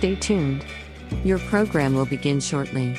Stay tuned. Your program will begin shortly.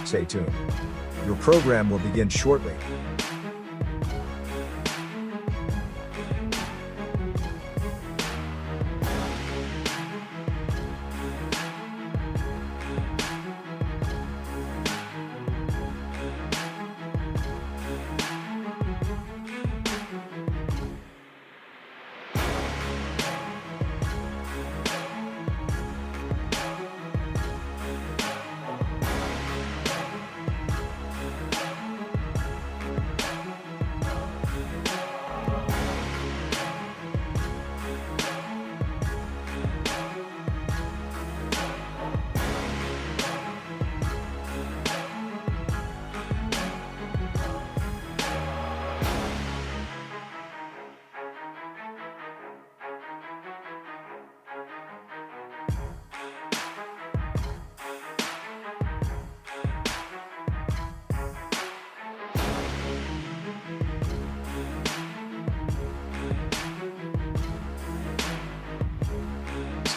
Stay tuned. Your program will begin shortly.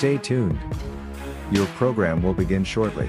Stay tuned. Your program will begin shortly.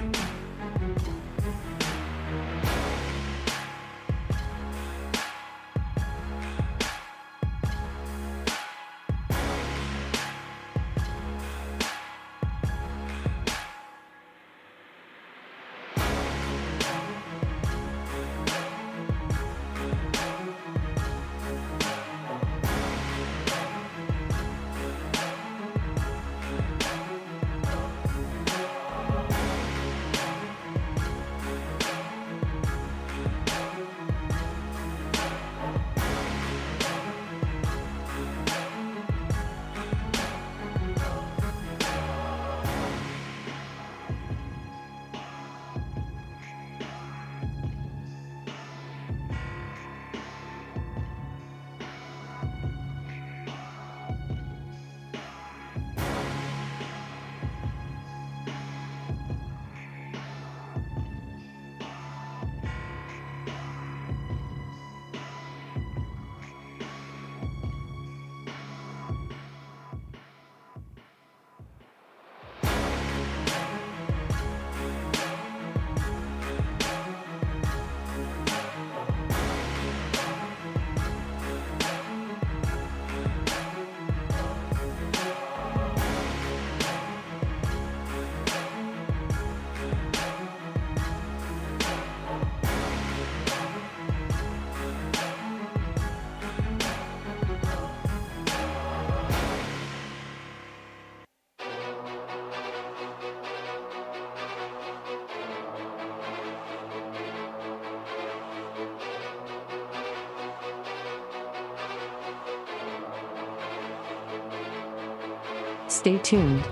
Stay tuned.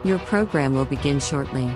Your program will begin shortly.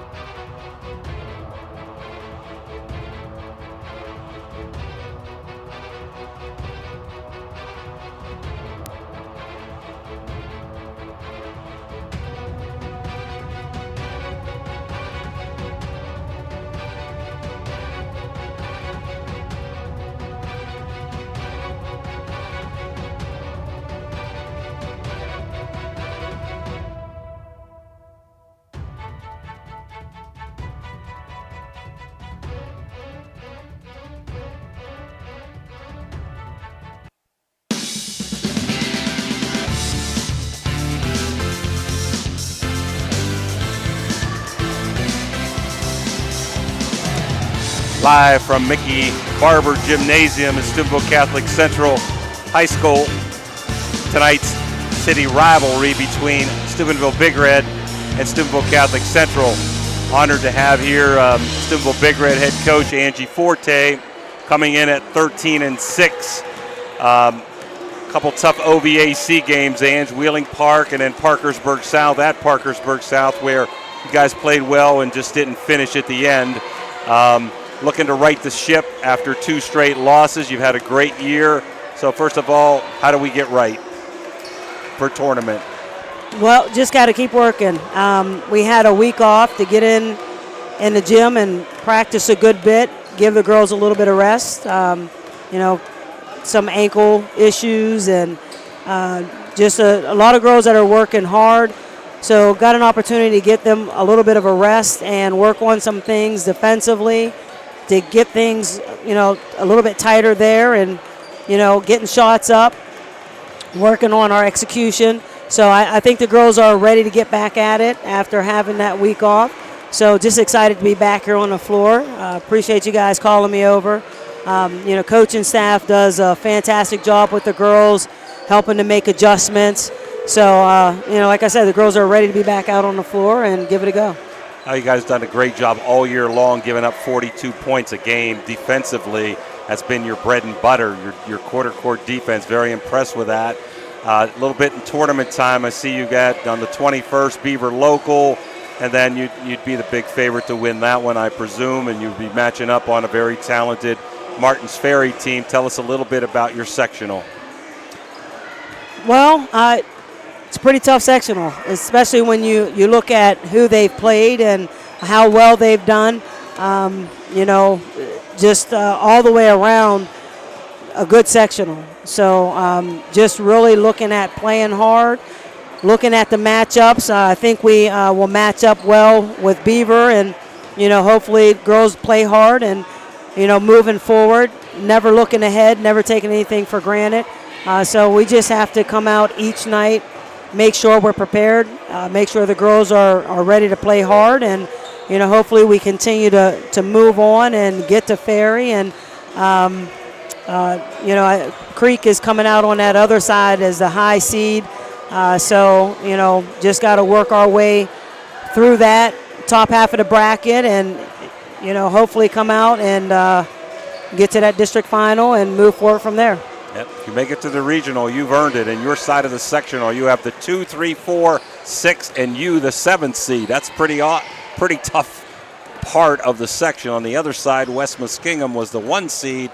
live from Mickey Barber Gymnasium in Steubenville Catholic Central High School. Tonight's city rivalry between Steubenville Big Red and Steubenville Catholic Central. Honored to have here Steubenville Big Red head coach Angie Forte coming in at 13-6. Couple tough OVAC games, Ange, Wheeling Park and then Parkersburg South at Parkersburg South, where you guys played well and just didn't finish at the end. Looking to right the ship after 2 straight losses. You've had a great year. So first of all, how do we get right for tournament? Well, just got to keep working. We had a week off to get in the gym and practice a good bit, give the girls a little bit of rest. Some ankle issues and just a lot of girls that are working hard. So got an opportunity to get them a little bit of a rest and work on some things defensively to get things, a little bit tighter there and, getting shots up, working on our execution. So I think the girls are ready to get back at it after having that week off. So just excited to be back here on the floor. Appreciate you guys calling me over. Coaching staff does a fantastic job with the girls, helping to make adjustments. So, like I said, the girls are ready to be back out on the floor and give it a go. You guys done a great job all year long, giving up 42 points a game defensively. That's been your bread and butter, your quarter court defense. Very impressed with that. A little bit in tournament time, I see you got on the 21st Beaver Local, and then you'd be the big favorite to win that one, I presume, and you'd be matching up on a very talented Martins Ferry team. Tell us a little bit about your sectional. Well, it's a pretty tough sectional, especially when you look at who they've played and how well they've done. Just all the way around a good sectional. So just really looking at playing hard, looking at the matchups. I think we will match up well with Beaver, and hopefully girls play hard and moving forward, never looking ahead, never taking anything for granted. So we just have to come out each night, make sure we're prepared, make sure the girls are ready to play hard, and hopefully we continue to move on and get to Ferry. And Creek is coming out on that other side as the high seed. So just got to work our way through that top half of the bracket and hopefully come out and get to that district final and move forward from there. Yep. If you make it to the regional, you've earned it. And your side of the sectional, you have the 2, 3, 4, 6, and you, the 7th seed. That's pretty tough part of the section. On the other side, West Muskingum was the 1 seed,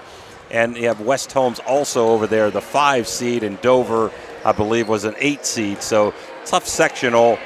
and you have West Holmes also over there, the 5 seed, and Dover, I believe, was an 8 seed. So tough sectional.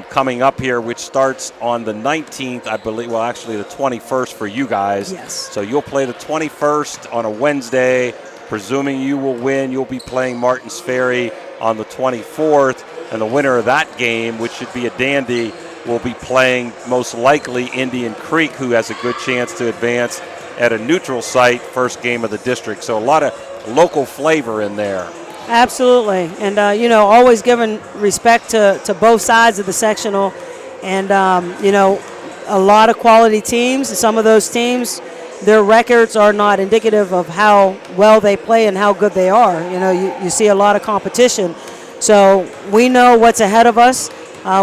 Coming up here, which starts on the 19th, I believe, well, actually the 21st for you guys. Yes. So you'll play the 21st on a Wednesday. Presuming you will win, you'll be playing Martins Ferry on the 24th, and the winner of that game, which should be a dandy, will be playing most likely Indian Creek, who has a good chance to advance at a neutral site, first game of the district. So a lot of local flavor in there. Absolutely. And, always giving respect to both sides of the sectional. And, a lot of quality teams. Some of those teams, their records are not indicative of how well they play and how good they are. You see a lot of competition. So we know what's ahead of us.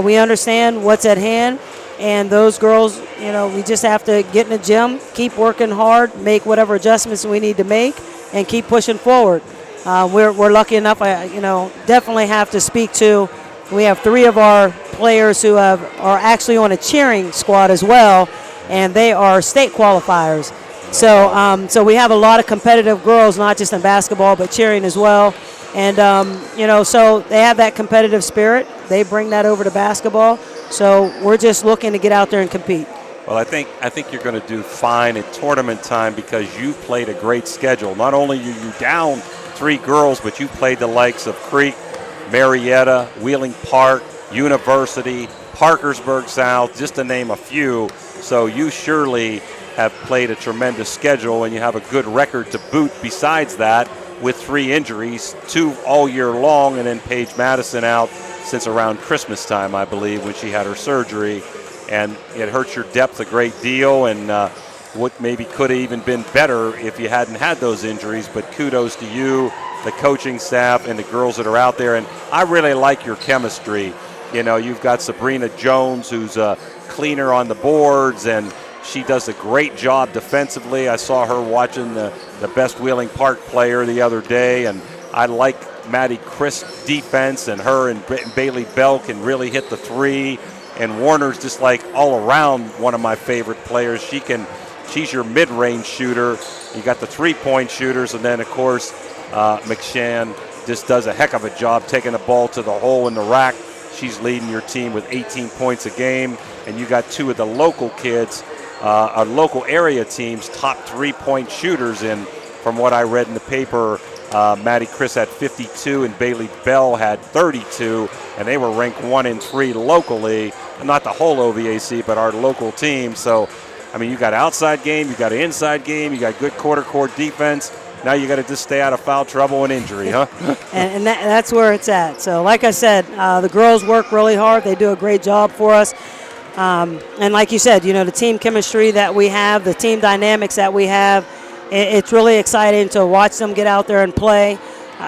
We understand what's at hand. And those girls, we just have to get in the gym, keep working hard, make whatever adjustments we need to make, and keep pushing forward. We're lucky enough, definitely have to speak to, we have 3 of our players who are actually on a cheering squad as well, and they are state qualifiers. So we have a lot of competitive girls, not just in basketball, but cheering as well. And, so they have that competitive spirit. They bring that over to basketball. So we're just looking to get out there and compete. Well, I think you're going to do fine at tournament time because you've played a great schedule. Not only are you down 3 girls, but you played the likes of Creek, Marietta, Wheeling Park, University, Parkersburg South, just to name a few. So you surely have played a tremendous schedule, and you have a good record to boot besides that with 3 injuries, 2 all year long, and then Paige Madison out since around Christmas time, I believe, when she had her surgery. And it hurts your depth a great deal, and what maybe could have even been better if you hadn't had those injuries. But kudos to you, the coaching staff, and the girls that are out there. And I really like your chemistry. You know, you've got Sabrina Jones, who's a cleaner on the boards, and she does a great job defensively. I saw her watching the Best Wheeling Park player the other day, and I like Maddie Chris' defense, and her and Bailey Bell can really hit the three. And Warner's just like all around one of my favorite players. She's your mid-range shooter. You got the three-point shooters, and then of course McShann just does a heck of a job taking the ball to the hole in the rack. She's leading your team with 18 points a game, and you got two of the local kids, our local area teams, top three-point shooters. And from what I read in the paper, Maddie Chris had 52 and Bailey Bell had 32, and they were ranked 1 and 3 locally, not the whole OVAC, but our local team. So, I mean, you got outside game, you got an inside game, you got good quarter court defense. Now you got to just stay out of foul trouble and injury, huh? and that's where it's at. So, like I said, the girls work really hard. They do a great job for us. And like you said, you know, the team chemistry that we have, the team dynamics that we have, it's really exciting to watch them get out there and play.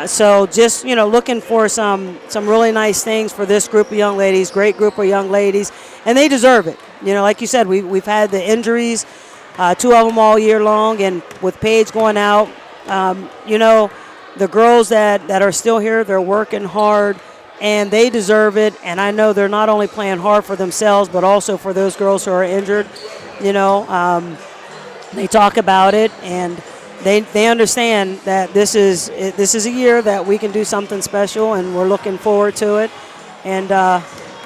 So just, you know, looking for some really nice things for this group of young ladies, great group of young ladies, and they deserve it. You know, like you said, we've had the injuries, 2 of them all year long, and with Paige going out, you know, the girls that are still here, they're working hard, and they deserve it. And I know they're not only playing hard for themselves, but also for those girls who are injured. You know, they talk about it, and they understand that this is a year that we can do something special, and we're looking forward to it. And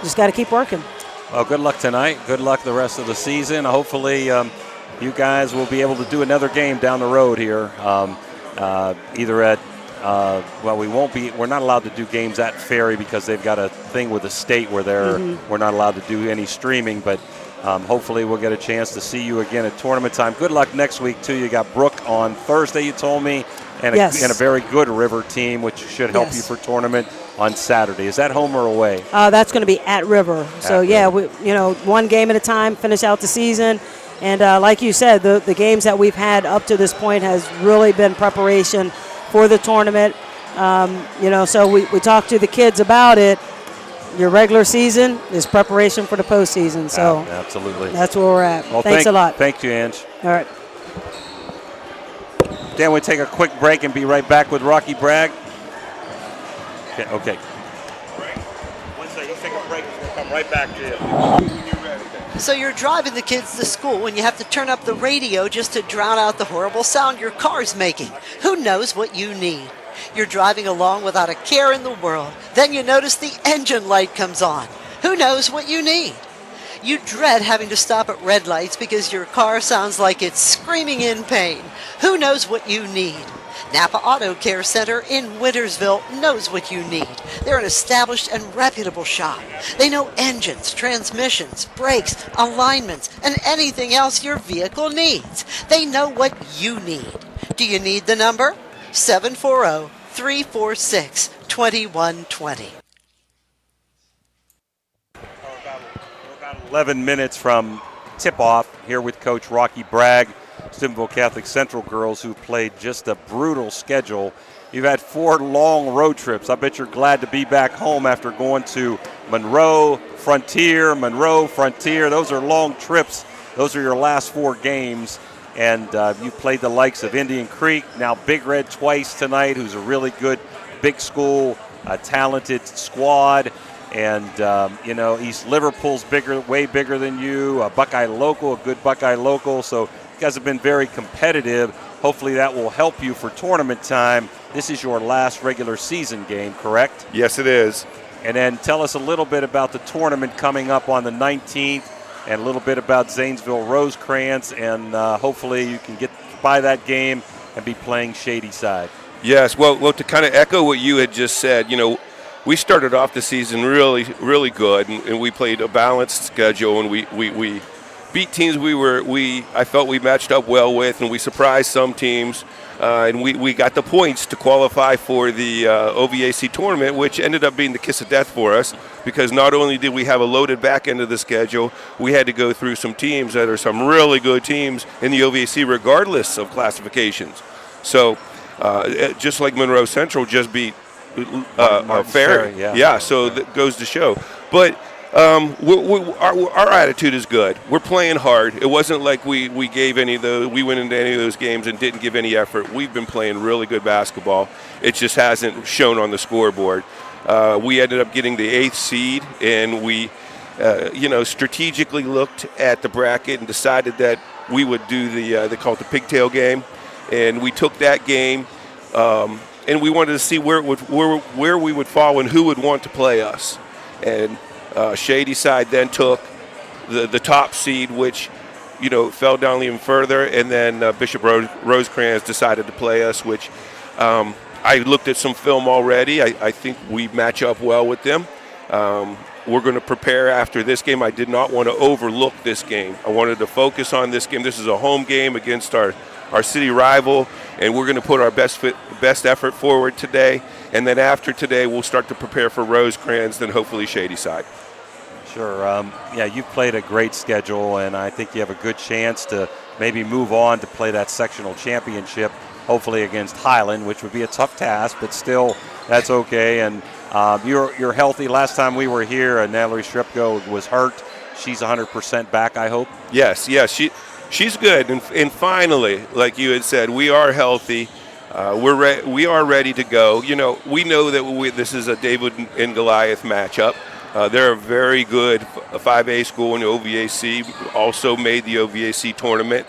just got to keep working. Well, good luck tonight. Good luck the rest of the season. Hopefully, you guys will be able to do another game down the road here. Either at we're not allowed to do games at Ferry because they've got a thing with the state where we're not allowed to do any streaming, but hopefully we'll get a chance to see you again at tournament time. Good luck next week too. You got Brooke on Thursday, you told me, and a very good River team, which should help you for tournament on Saturday. Is that home or away? That's going to be at River. We, you know, one game at a time, finish out the season. And like you said, the games that we've had up to this point has really been preparation for the tournament. You know, so we talked to the kids about it. Your regular season is preparation for the postseason. So absolutely, that's where we're at. Well, thanks a lot. Thank you, Ange. All right. Dan, we'll take a quick break and be right back with Rocky Bragg. Okay. Once you take a break, we'll come right back to you. So you're driving the kids to school and you have to turn up the radio just to drown out the horrible sound your car's making. Who knows what you need? You're driving along without a care in the world. Then you notice the engine light comes on. Who knows what you need? You dread having to stop at red lights because your car sounds like it's screaming in pain. Who knows what you need? Napa Auto Care Center in Wintersville knows what you need. They're an established and reputable shop. They know engines, transmissions, brakes, alignments, and anything else your vehicle needs. They know what you need. Do you need the number? 740-346-2120. We're about 11 minutes from tip-off here with Coach Rocky Bragg. Steubenville Catholic Central girls who played just a brutal schedule. You've had 4 long road trips. I bet you're glad to be back home after going to Monroe, Frontier. Those are long trips. Those are your last 4 games. And you played the likes of Indian Creek, now Big Red twice tonight, who's a really good big school, talented squad. And, you know, East Liverpool's bigger, way bigger than you. Buckeye Local, a good Buckeye Local. So you guys have been very competitive. Hopefully that will help you for tournament time. This is your last regular season game, correct? Yes, it is. And then tell us a little bit about the tournament coming up on the 19th and a little bit about Zanesville Rosecrans. And hopefully you can get by that game and be playing Shady Side. Yes, well, to kind of echo what you had just said, you know, we started off the season really, really good, and we played a balanced schedule, and we beat teams I felt we matched up well with, and we surprised some teams. And we got the points to qualify for the OVAC tournament, which ended up being the kiss of death for us, because not only did we have a loaded back end of the schedule, we had to go through some teams that are some really good teams in the OVAC regardless of classifications. So just like Monroe Central just beat Ferry. Yeah, so that goes to show. But our attitude is good. We're playing hard. It wasn't like we gave any of those. We went into any of those games and didn't give any effort. We've been playing really good basketball. It just hasn't shown on the scoreboard. We ended up getting the 8th seed, and we, strategically looked at the bracket and decided that we would do they call it the pigtail game, and we took that game, and we wanted to see where we would fall and who would want to play us, and. Shady Side then took the top seed, which, fell down even further, and then Bishop Rosecrans decided to play us, which I looked at some film already. I think we match up well with them. We're going to prepare after this game. I did not want to overlook this game. I wanted to focus on this game. This is a home game against our city rival, and we're going to put our best effort forward today. And then after today, we'll start to prepare for Rosecrans, then hopefully Shady Side. Sure. You've played a great schedule, and I think you have a good chance to maybe move on to play that sectional championship, hopefully against Highland, which would be a tough task, but still, that's okay. And you're healthy. Last time we were here, Natalie Strepko was hurt. She's 100% back, I hope. Yes. She's good. And finally, like you had said, we are healthy. We are ready to go. We know that this is a David and Goliath matchup. They're a very good 5A school in the OVAC, also made the OVAC tournament.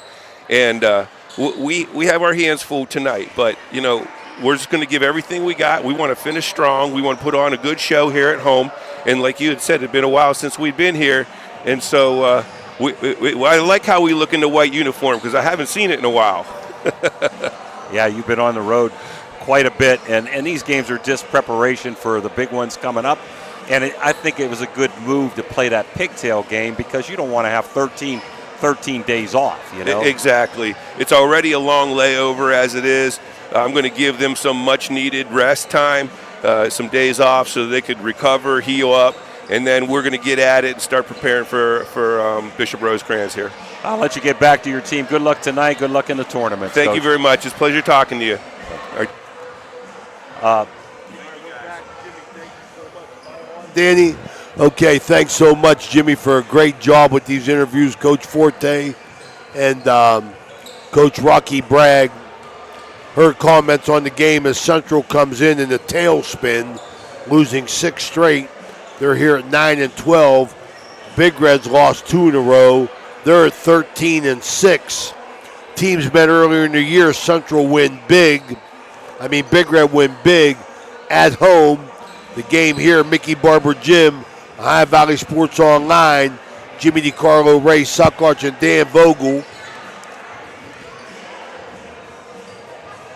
And we have our hands full tonight. But, we're just going to give everything we got. We want to finish strong. We want to put on a good show here at home. And like you had said, it's been a while since we've been here. And so I like how we look in the white uniform, because I haven't seen it in a while. Yeah, you've been on the road quite a bit, and these games are just preparation for the big ones coming up. And I think it was a good move to play that pigtail game, because you don't want to have 13 days off, Exactly. It's already a long layover as it is. I'm going to give them some much-needed rest time, some days off so they could recover, heal up, and then we're going to get at it and start preparing for Bishop Rosecrans here. I'll let you get back to your team. Good luck tonight. Good luck in the tournament. Thank you very much. It's a pleasure talking to you. Danny, okay, thanks so much, Jimmy, for a great job with these interviews. Coach Forte and Coach Rocky Bragg. Heard comments on the game as Central comes in a tailspin, losing 6 straight. They're here at 9-12. Big Reds lost 2 in a row. They're at 13-6. Teams met earlier in the year. Central win big. Big Red win big at home. The game here, Mickey Barber Gym, Ohio Valley Sports Online, Jimmy DiCarlo, Ray Suckarch, and Dan Vogel.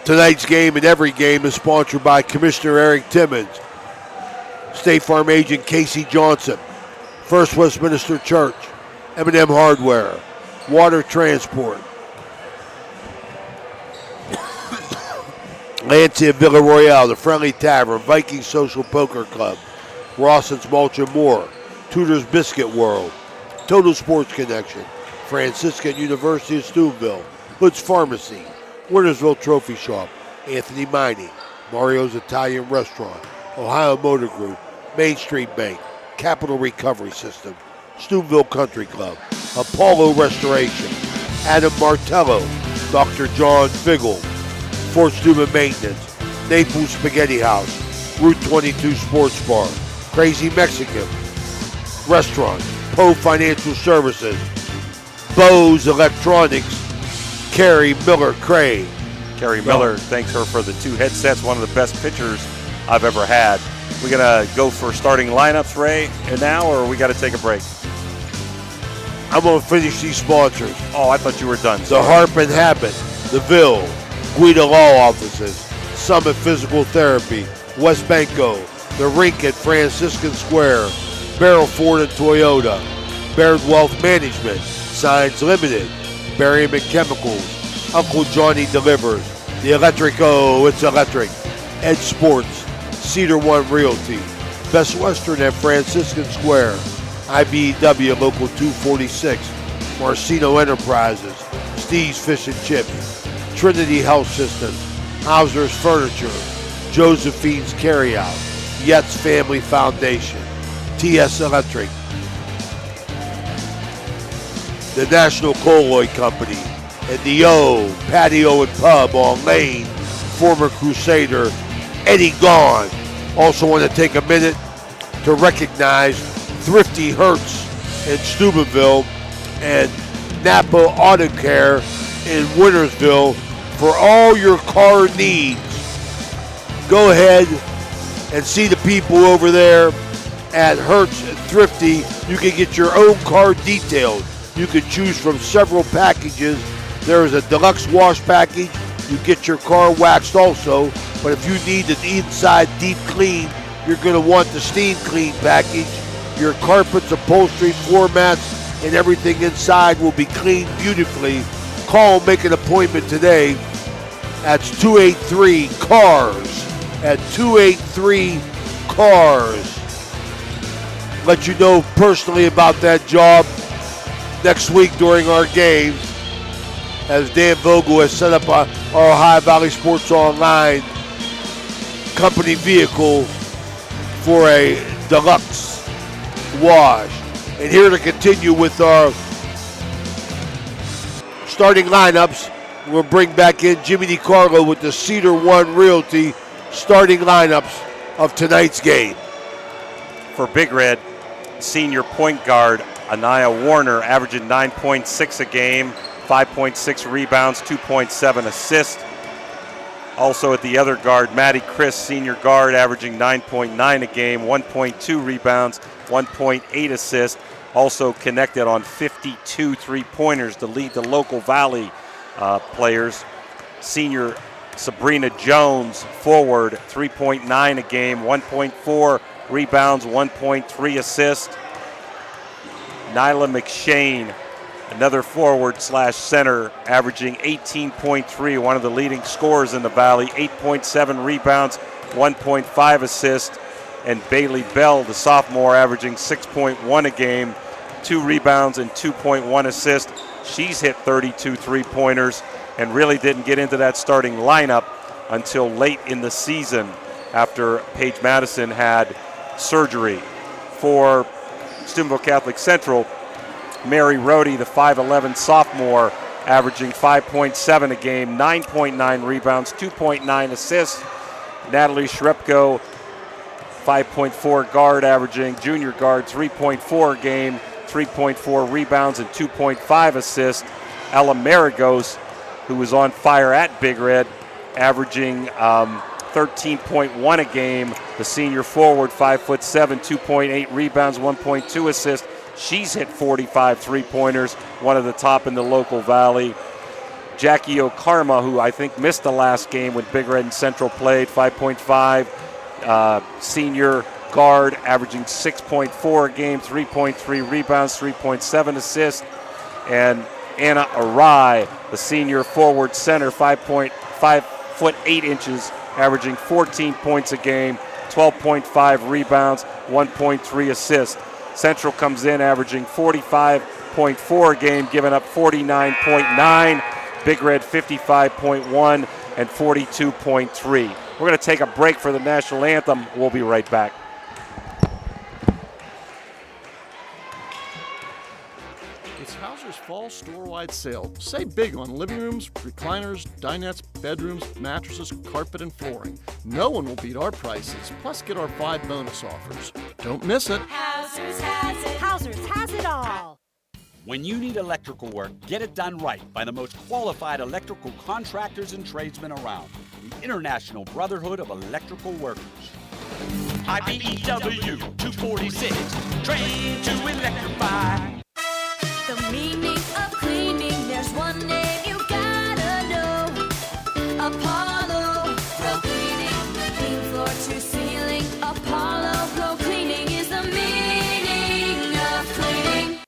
Tonight's game and every game is sponsored by Commissioner Eric Timmons, State Farm Agent Casey Johnson, First Westminster Church, M&M Hardware, Water Transport, Lancia Villa Royale, the Friendly Tavern, Viking Social Poker Club, Rawson's Mulch and More, Tudor's Biscuit World, Total Sports Connection, Franciscan University of Steubenville, Hood's Pharmacy, Wintersville Trophy Shop, Anthony Mining, Mario's Italian Restaurant, Ohio Motor Group, Main Street Bank, Capital Recovery System, Steubenville Country Club, Apollo Restoration, Adam Martello, Dr. John Figgle, Fort Steuben Maintenance, Naples Spaghetti House, Route 22 Sports Bar, Crazy Mexican Restaurant, Poe Financial Services, Bose Electronics, Carrie Miller Cray. Carrie Miller thanks her for the 2 headsets, one of the best pitchers I've ever had. We're going to go for starting lineups, Ray, now, or we got to take a break? I'm going to finish these sponsors. Oh, I thought you were done. The Harp and Habit, The Ville, Guida Law Offices, Summit Physical Therapy, West Banco, The Rink at Franciscan Square, Barrel Ford and Toyota, Baird Wealth Management, Signs Limited, Barium and Chemicals, Uncle Johnny Delivers, The Electrico, It's Electric, Edge Sports, Cedar One Realty, Best Western at Franciscan Square, IBEW Local 246, Marcino Enterprises, Steve's Fish and Chips, Trinity Health Systems, Hauser's Furniture, Josephine's Carryout, Yetz Family Foundation, TS Electric, the National Coal Oil Company, and the O Patio and Pub on Lane, former Crusader Eddie Gaughan. Also want to take a minute to recognize Thrifty Hertz in Steubenville and Napa Auto Care in Wintersville for all your car needs. Go ahead and see the people over there at Hertz and Thrifty. You can get your own car detailed. You can choose from several packages. There is a deluxe wash package. You get your car waxed also. But if you need the inside deep clean, you're going to want the steam clean package. Your carpets, upholstery, floor mats, and everything inside will be cleaned beautifully. Call, make an appointment today. That's 283-CARS. At 283-CARS. Let you know personally about that job next week during our games, as Dan Vogel has set up our Ohio Valley Sports Online company vehicle for a deluxe wash. And here to continue with our starting lineups, we'll bring back in Jimmy DiCarlo with the Cedar One Realty starting lineups of tonight's game. For Big Red, senior point guard Anaya Warner averaging 9.6 a game, 5.6 rebounds, 2.7 assists. Also at the other guard, Matty Chris, senior guard, averaging 9.9 a game, 1.2 rebounds, 1.8 assists. Also connected on 52 three-pointers to lead the local Valley players. Senior Sabrina Jones, forward, 3.9 a game, 1.4 rebounds, 1.3 assists. Nyla McShane, another forward slash center, averaging 18.3, one of the leading scorers in the Valley, 8.7 rebounds, 1.5 assists. And Bailey Bell, the sophomore, averaging 6.1 a game, 2 rebounds and 2.1 assists. She's hit 32 three-pointers and really didn't get into that starting lineup until late in the season after Paige Madison had surgery. For Steubenville Catholic Central, Mary Rohde, the 5'11 sophomore, averaging 5.7 a game, 9.9 rebounds, 2.9 assists. Natalie Shrepko, 5.4 guard, averaging junior guard, 3.4 a game, 3.4 rebounds and 2.5 assists. Ella Maragos, who was on fire at Big Red, averaging 13.1 a game. The senior forward, 5'7", 2.8 rebounds, 1.2 assists. She's hit 45 three-pointers, one of the top in the local Valley. Jackie Okarma, who I think missed the last game when Big Red and Central played, 5.5. Senior guard, averaging 6.4 a game, 3.3 rebounds, 3.7 assists. And Anna Arai, the senior forward center, 5'8", averaging 14 points a game, 12.5 rebounds, 1.3 assists. Central comes in averaging 45.4 a game, giving up 49.9. Big Red 55.1 and 42.3. We're going to take a break for the national anthem. We'll be right back. It's Hauser's fall store-wide sale. Save big on living rooms, recliners, dinettes, bedrooms, mattresses, carpet, and flooring. No one will beat our prices. Plus, get our 5 bonus offers. Don't miss it. Hauser's has it. Hauser's has it all. When you need electrical work, get it done right by the most qualified electrical contractors and tradesmen around. The International Brotherhood of Electrical Workers. IBEW 246, trained to electrify. The meaning of cleaning, there's one name you gotta know. Apollo Pro Cleaning. Clean floor to ceiling. Apollo Pro Cleaning is the meaning of cleaning.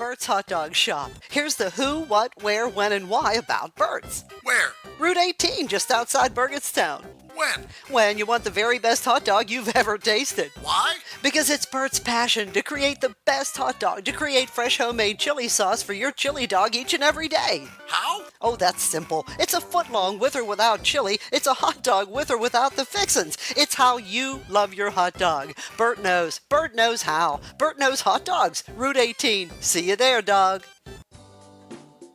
Bert's Hot Dog Shop. Here's the who, what, where, when, and why about Bert's. Where? Route 18, just outside Burgettstown. When? When you want the very best hot dog you've ever tasted. Why? Because it's Bert's passion to create the best hot dog, to create fresh homemade chili sauce for your chili dog each and every day. How? Oh, that's simple. It's a foot long with or without chili. It's a hot dog with or without the fixins. It's how you love your hot dog. Bert knows. Bert knows how. Bert knows hot dogs. Route 18. See you there, dog.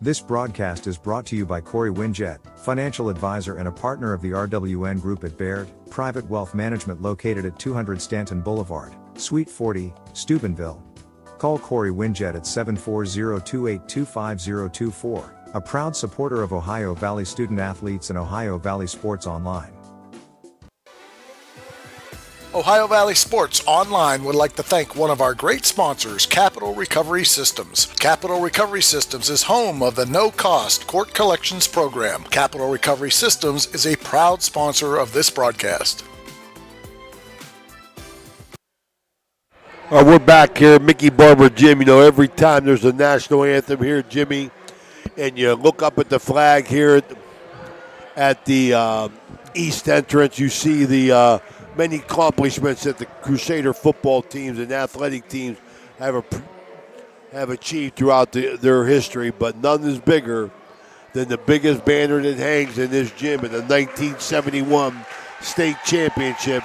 This broadcast is brought to you by Corey Winjet, financial advisor and a partner of the RWN Group at Baird, Private Wealth Management located at 200 Stanton Boulevard, Suite 40, Steubenville. Call Corey Winjet at 740-282-5024, a proud supporter of Ohio Valley student athletes and Ohio Valley Sports Online. Ohio Valley Sports Online would like to thank one of our great sponsors, Capital Recovery Systems. Capital Recovery Systems is home of the no-cost court collections program. Capital Recovery Systems is a proud sponsor of this broadcast. All right, we're back here, Mickey Barber, Jim. You know, every time there's a national anthem here, Jimmy, and you look up at the flag here at the east entrance, you see the many accomplishments that the Crusader football teams and athletic teams have achieved throughout their history, but none is bigger than the biggest banner that hangs in this gym in the 1971 state championship.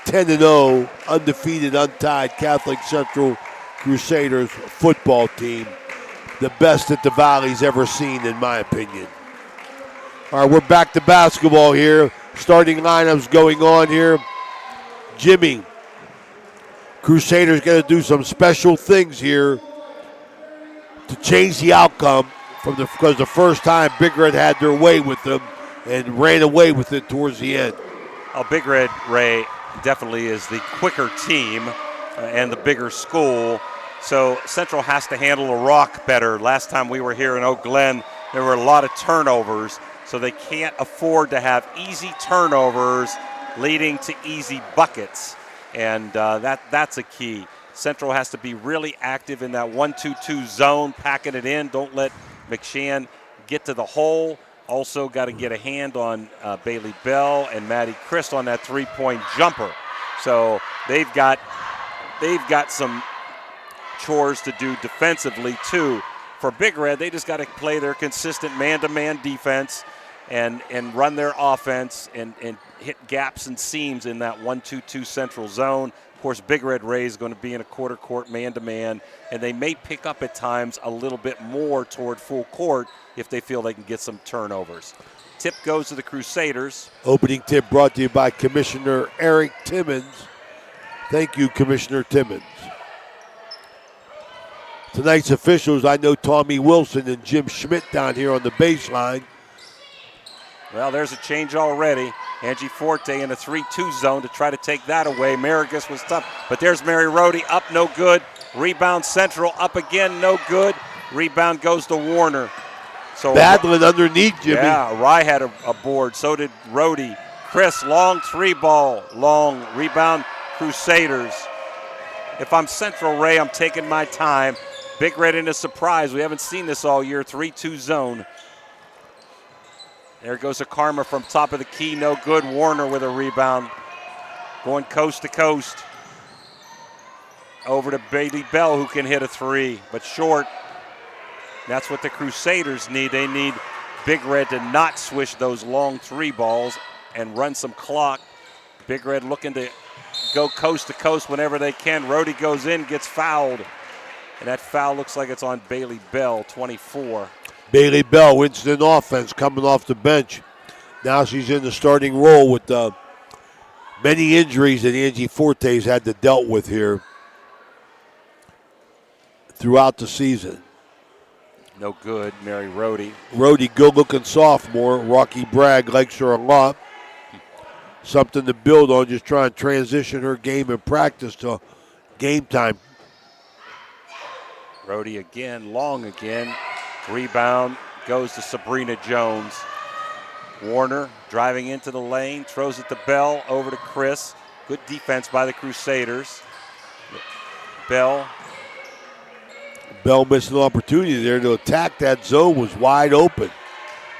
10-0, undefeated, untied Catholic Central Crusaders football team. The best that the Valley's ever seen, in my opinion. All right, we're back to basketball here. Starting lineups going on here. Jimmy, Crusaders going to do some special things here to change the outcome because the first time Big Red had their way with them and ran away with it towards the end. Big Red, Ray, definitely is the quicker team and the bigger school. So Central has to handle a rock better. Last time we were here in Oak Glen, there were a lot of turnovers, so they can't afford to have easy turnovers leading to easy buckets, and that's a key. Central has to be really active in that 1-2-2 zone, packing it in. Don't let McShann get to the hole. Also got to get a hand on Bailey Bell and Maddie Christ on that three-point jumper. So they've got some chores to do defensively too. For Big Red, they just got to play their consistent man-to-man defense and run their offense and hit gaps and seams in that 1-2-2 central zone. Of course, Big Red Ray is going to be in a quarter court man-to-man, and they may pick up at times a little bit more toward full court if they feel they can get some turnovers. Tip goes to the Crusaders. Opening tip brought to you by Commissioner Eric Timmons. Thank you, Commissioner Timmons. Tonight's officials, I know Tommy Wilson and Jim Schmidt down here on the baseline. Well, there's a change already. Angie Forte in a 3-2 zone to try to take that away. Marigus was tough, but there's Mary Rohde up, no good. Rebound Central up again, no good. Rebound goes to Warner. So battling underneath, Jimmy. Yeah, Rye had a board, so did Rohde. Chris, long three ball, long rebound, Crusaders. If I'm Central, Ray, I'm taking my time. Big Red in a surprise. We haven't seen this all year, 3-2 zone. There goes a Karma from top of the key, no good. Warner with a rebound. Going coast to coast. Over to Bailey Bell, who can hit a three, but short. That's what the Crusaders need. They need Big Red to not swish those long three balls and run some clock. Big Red looking to go coast to coast whenever they can. Rohde goes in, gets fouled. And that foul looks like it's on Bailey Bell, 24. Bailey Bell, Winston offense coming off the bench. Now she's in the starting role with many injuries that Angie Forte's had to dealt with here throughout the season. No good, Mary Rohde. Rohde, good-looking sophomore. Rocky Bragg likes her a lot. Something to build on, just trying to transition her game and practice to game time. Rohde again, long again. Rebound goes to Sabrina Jones. Warner driving into the lane, throws it to Bell, over to Chris. Good defense by the Crusaders. Bell Bell missed an opportunity there to attack that zone, was wide open.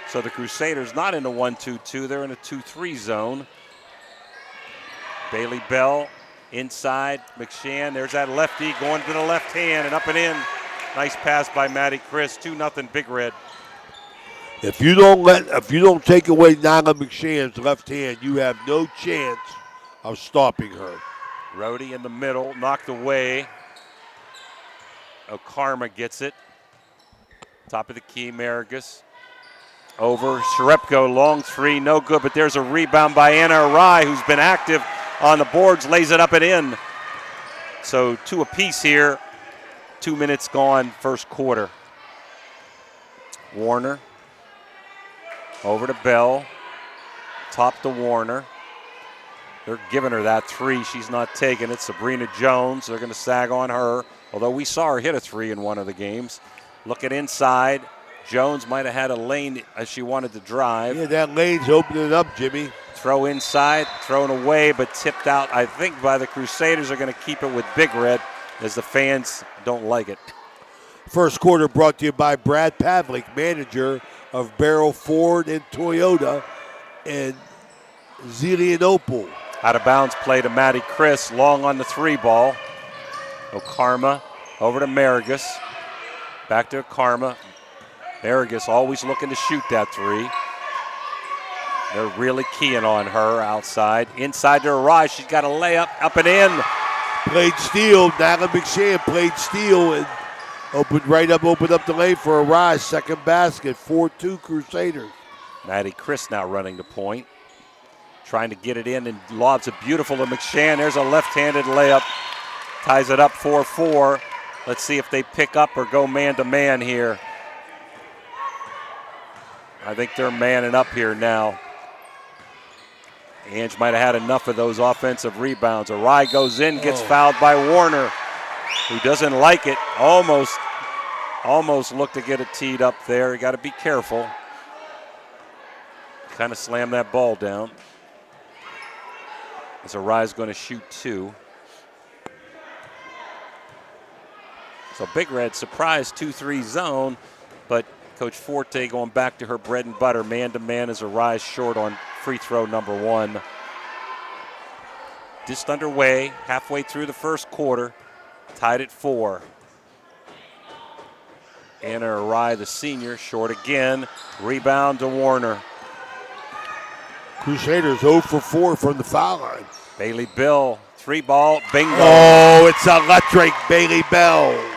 So the Crusaders not in a 1-2-2, they're in a 2-3 zone. Bailey Bell inside, McShann, there's that lefty going to the left hand and up and in. Nice pass by Maddie Chris, 2-0 Big Red. If you don't take away Nyla McShann's left hand, you have no chance of stopping her. Rhodey in the middle, knocked away. Karma gets it. Top of the key, Marigus. Over, Sherepko, long three, no good, but there's a rebound by Anna Arai, who's been active on the boards, lays it up and in. So 2 apiece here. 2 minutes gone, first quarter. Warner. Over to Bell. Top to Warner. They're giving her that three. She's not taking it. Sabrina Jones, they're going to sag on her. Although we saw her hit a three in one of the games. Looking inside. Jones might have had a lane as she wanted to drive. Yeah, that lane's opening up, Jimmy. Throw inside, thrown away, but tipped out, I think, by the Crusaders. Are going to keep it with Big Red as the fans don't like it. First quarter brought to you by Brad Pavlik, manager of Barrel Ford and Toyota, and Zelianopol. Out of bounds play to Maddie Chris, long on the 3 ball. Karma over to Marigus. Back to Karma. Marigus always looking to shoot that 3. They're really keying on her outside. Inside to Arai, she's got a layup, up and in. Played steal, Nyla McShann played steal and opened up the lane for Arai. Second basket, 4-2 Crusaders. Maddie Chris now running the point. Trying to get it in and lobs it beautiful to McShann. There's a left-handed layup. Ties it up 4-4. Let's see if they pick up or go man-to-man here. I think they're manning up here now. Ange might have had enough of those offensive rebounds. Arai goes in, gets fouled by Warner, who doesn't like it. Almost looked to get it teed up there. You got to be careful. Kind of slammed that ball down. As Arai's going to shoot 2. So Big Red surprise 2-3 zone, but Coach Forte going back to her bread and butter. Man-to-man as Arai short on free throw number 1. Just underway, halfway through the first quarter. Tied at 4. Anna Arai, the senior, short again. Rebound to Warner. Crusaders 0 for 4 from the foul line. Bailey Bell, 3 ball, bingo. Oh, it's electric, Bailey Bell.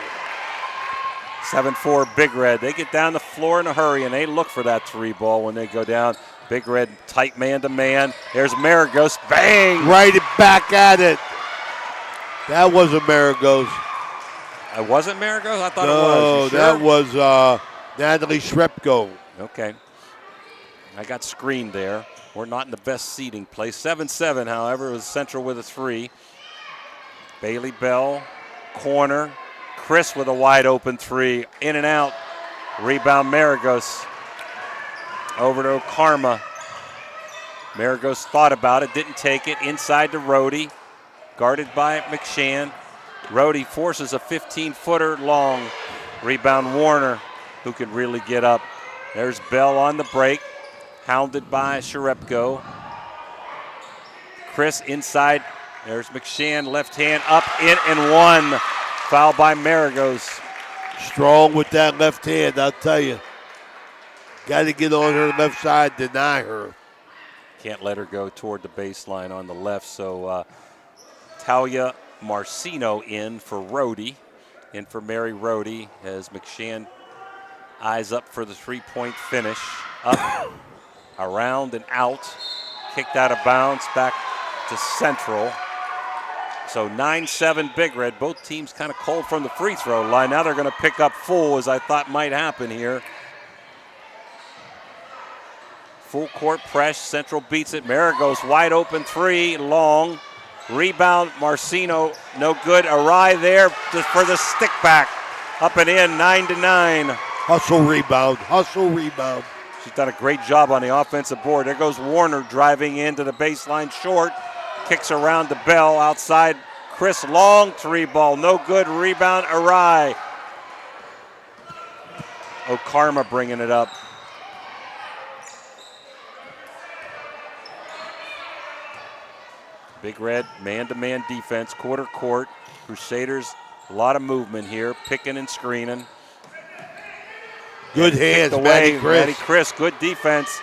7-4 Big Red. They get down the floor in a hurry, and they look for that 3 ball when they go down. Big Red tight man-to-man. There's Maragos. Bang! Right back at it. That wasn't Maragos. It wasn't Maragos? I thought it was. No, that was Natalie Shrepko. Okay. I got screened there. We're not in the best seating place. 7-7, however, it was Central with a 3. Bailey Bell, corner. Chris with a wide open 3. In and out. Rebound Maragos. Over to Karma. Maragos thought about it, didn't take it. Inside to Rhodey. Guarded by McShann. Rhodey forces a 15-footer long. Rebound Warner, who can really get up. There's Bell on the break. Hounded by Sherepko. Chris inside. There's McShann, left hand up, in and 1. Foul by Maragos. Strong with that left hand, I'll tell you. Got to get on her left side, deny her. Can't let her go toward the baseline on the left, so Talia Marcino in for Rhodey. In for Mary Rhodey as McShann eyes up for the 3-point finish. Up, around and out. Kicked out of bounds, back to Central. So 9-7 Big Red. Both teams kind of cold from the free throw line. Now they're going to pick up full, as I thought might happen here. Full court press. Central beats it. Maragos wide open 3, long. Rebound, Marcino, no good. Arai there for the stick back. Up and in, 9-9. Hustle rebound, hustle rebound. She's done a great job on the offensive board. There goes Warner driving into the baseline short. Kicks around to Bell outside. Chris long 3 ball, no good. Rebound, Arai. Okarma bringing it up. Big Red, man-to-man defense, quarter court. Crusaders, a lot of movement here, picking and screening. Good hands, Matty Chris. Matty Chris, good defense.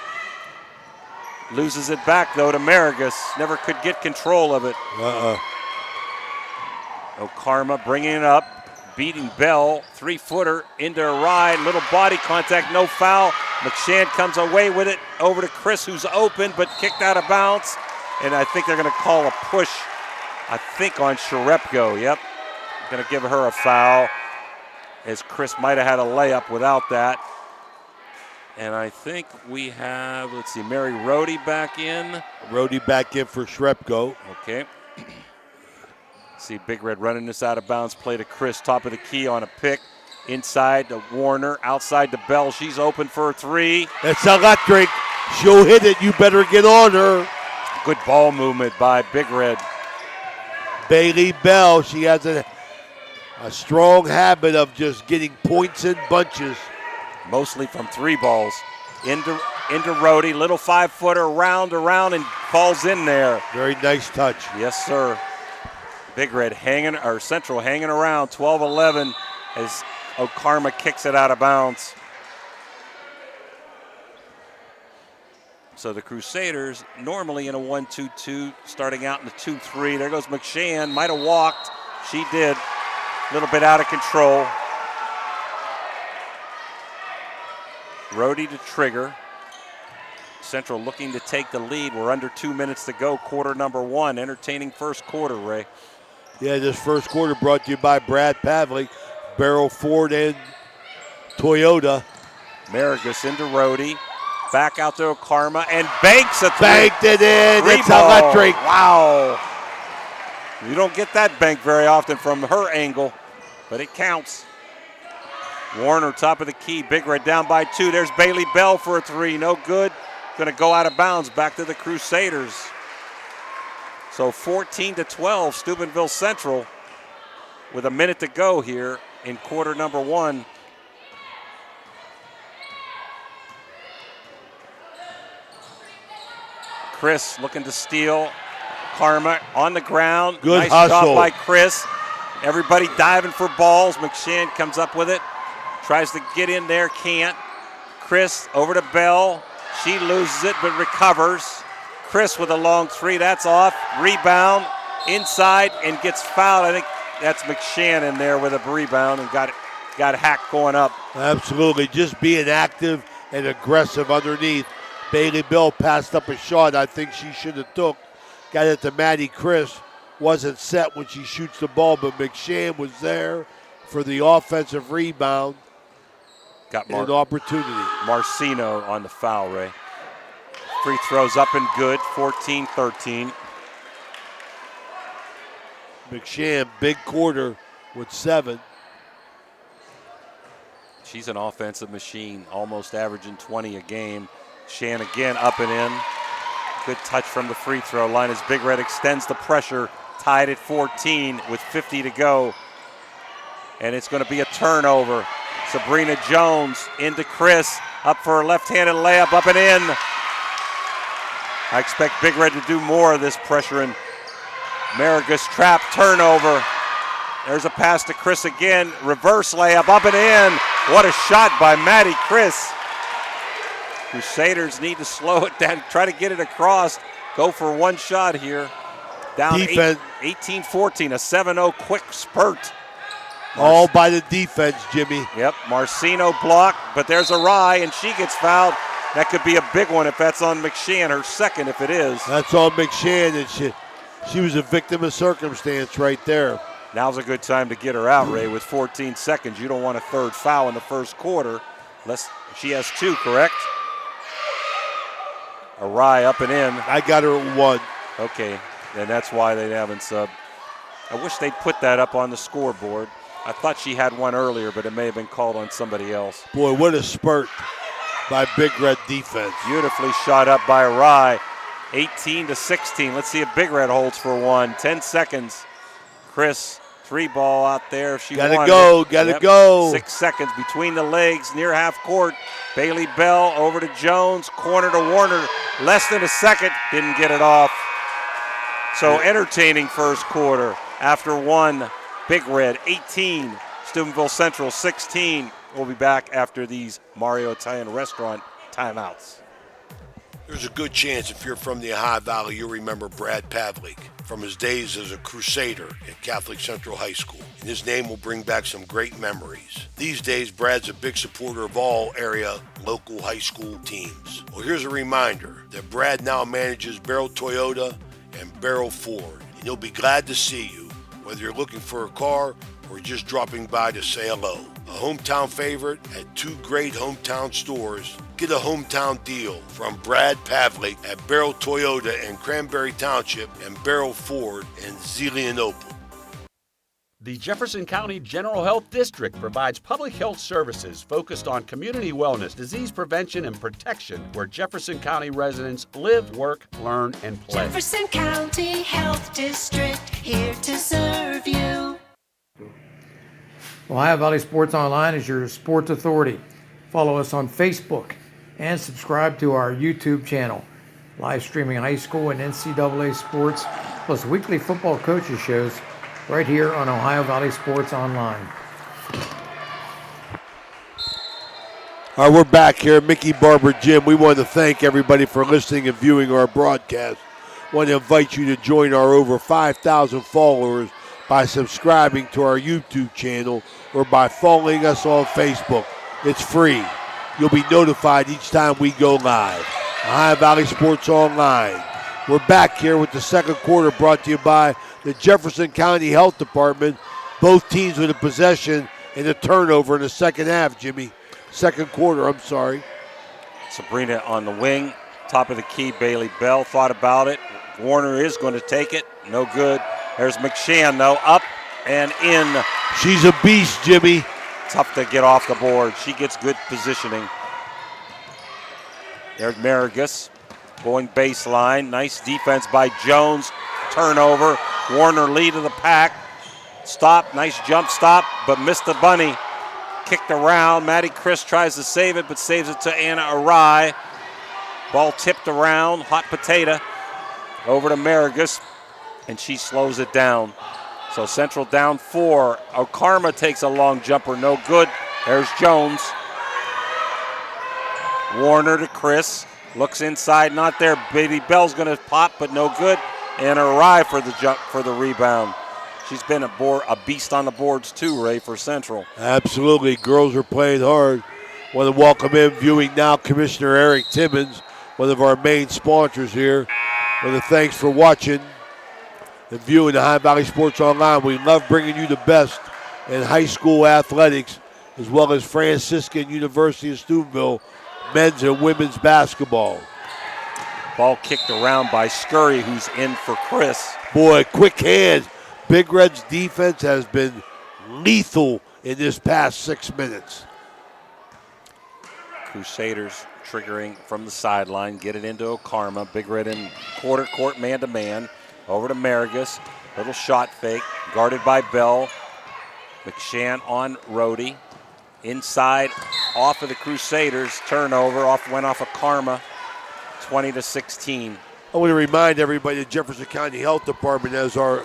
Loses it back, though, to Marigus. Never could get control of it. Okarma bringing it up, beating Bell. 3-footer into a ride, little body contact, no foul. McShann comes away with it over to Chris, who's open, but kicked out of bounds. And I think they're going to call a push, I think, on Sharepko. Yep, going to give her a foul, as Chris might have had a layup without that. And I think we have, let's see, Mary Rohde back in. Rohde back in for Sharepko. Okay. See Big Red running this out of bounds. Play to Chris, top of the key on a pick. Inside to Warner, outside to Bell. She's open for a three. That's electric. She'll hit it. You better get on her. Good ball movement by Big Red. Bailey Bell, she has a strong habit of just getting points in bunches. Mostly from 3 balls. Into Rohde, little 5-footer, round around, and falls in there. Very nice touch. Yes, sir. Big Red Central hanging around, 12-11, as Okarma kicks it out of bounds. So the Crusaders normally in a 1-2-2, starting out in the 2-3. There goes McShann, might have walked. She did. A little bit out of control. Rohde to trigger. Central looking to take the lead. We're under 2 minutes to go, quarter number 1. Entertaining first quarter, Ray. Yeah, this first quarter brought to you by Brad Pavlik, Barrel Ford and Toyota. Marigus into Rohde. Back out to Okarma and banks a three. Banked it in. Three It's ball. electric. Wow. You don't get that bank very often from her angle, but it counts. Warner, top of the key. Big Red down by 2. There's Bailey Bell for a 3. No good. Going to go out of bounds. Back to the Crusaders. So 14-12, Steubenville Central with a minute to go here in quarter number 1. Chris looking to steal. Karma on the ground. Good nice hustle. job by Chris. Everybody diving for balls. McShann comes up with it. Tries to get in there, can't. Chris over to Bell. She loses it but recovers. Chris with a long 3. That's off. Rebound inside and gets fouled. I think that's McShann in there with a rebound and got hacked going up. Absolutely. Just being active and aggressive underneath. Bailey Bell passed up a shot I think she should have took. Got it to Matty Chris. Wasn't set when she shoots the ball, but McShann was there for the offensive rebound. Got an opportunity. Marcino on the foul, Ray. Free throws up and good, 14-13. McShann, big quarter with 7. She's an offensive machine, almost averaging 20 a game. Shan again up and in. Good touch from the free throw line as Big Red extends the pressure, tied at 14 with 50 to go. And it's going to be a turnover. Sabrina Jones into Chris, up for a left-handed layup, up and in. I expect Big Red to do more of this pressure, and Marigus trap turnover. There's a pass to Chris again, reverse layup, up and in. What a shot by Matty Chris. Crusaders need to slow it down, try to get it across, go for one shot here. Down 18-14, a 7-0 quick spurt. All by the defense, Jimmy. Yep, Marcino blocked, but there's a Rye, and she gets fouled. That could be a big one if that's on McShann, her second if it is. That's on McShann, and she was a victim of circumstance right there. Now's a good time to get her out, Ray, with 14 seconds. You don't want a third foul in the first quarter, unless she has 2, correct? A Rye up and in. I got her at 1. Okay, and that's why they haven't subbed. I wish they'd put that up on the scoreboard. I thought she had one earlier, but it may have been called on somebody else. Boy, what a spurt by Big Red defense. Beautifully shot up by Rye. 18-16. Let's see if Big Red holds for one. 10 seconds. Chris Three ball out there if she Gotta wanted go, it. gotta go. 6 seconds between the legs, near half court. Bailey Bell over to Jones, corner to Warner. Less than a second, didn't get it off. So entertaining first quarter. After one, Big Red 18, Steubenville Central 16. We'll be back after these Mario Italian Restaurant timeouts. There's a good chance if you're from the Ohio Valley, you'll remember Brad Pavlik from his days as a Crusader at Catholic Central High School. And his name will bring back some great memories. These days, Brad's a big supporter of all area local high school teams. Well, here's a reminder that Brad now manages Barrel Toyota and Barrel Ford. And he'll be glad to see you, whether you're looking for a car or just dropping by to say hello. A hometown favorite at two great hometown stores. Get a hometown deal from Brad Pavlik at Barrel Toyota in Cranberry Township and Barrel Ford in Zelienople. The Jefferson County General Health District provides public health services focused on community wellness, disease prevention, and protection where Jefferson County residents live, work, learn, and play. Jefferson County Health District, here to serve you. Ohio Valley Sports Online is your sports authority. Follow us on Facebook and subscribe to our YouTube channel. Live streaming high school and NCAA sports, plus weekly football coaches shows right here on Ohio Valley Sports Online. All right, we're back here at Mickey Barber Gym. We want to thank everybody for listening and viewing our broadcast. Want to invite you to join our over 5,000 followers by subscribing to our YouTube channel or by following us on Facebook. It's free. You'll be notified each time we go live. Ohio Valley Sports Online. We're back here with the second quarter brought to you by the Jefferson County Health Department. Both teams with a possession and a turnover in the second half, Jimmy. Second quarter, I'm sorry. Sabrina on the wing, top of the key. Bailey Bell thought about it. Warner is going to take it. No good. There's McShann, though, up and in. She's a beast, Jimmy. Tough to get off the board. She gets good positioning. There's Marigus going baseline. Nice defense by Jones. Turnover. Warner lead of the pack. Stop. Nice jump stop, but missed the bunny. Kicked around. Maddie Chris tries to save it, but saves it to Anna Arai. Ball tipped around. Hot potato. Over to Marigus, and she slows it down. So Central down 4. Okarma takes a long jumper. No good. There's Jones. Warner to Chris. Looks inside. Not there. Bailey Bell's going to pop, but no good. And Arai for the jump for the rebound. She's been a beast on the boards too, Ray, for Central. Absolutely. Girls are playing hard. Want to welcome in, viewing now, Commissioner Eric Timmons, one of our main sponsors here. Want to thanks for watching and viewing the Ohio Valley Sports Online. We love bringing you the best in high school athletics, as well as Franciscan University of Steubenville men's and women's basketball. Ball kicked around by Scurry, who's in for Chris. Boy, quick hands. Big Red's defense has been lethal in this past 6 minutes. Crusaders triggering from the sideline, get it into Okarma. Big Red in quarter court, man-to-man. Over to Marigus. Little shot fake, guarded by Bell. McShann on Rhodey. Inside, off of the Crusaders. Turnover, went off of Karma. 20-16. I want to remind everybody that Jefferson County Health Department, as our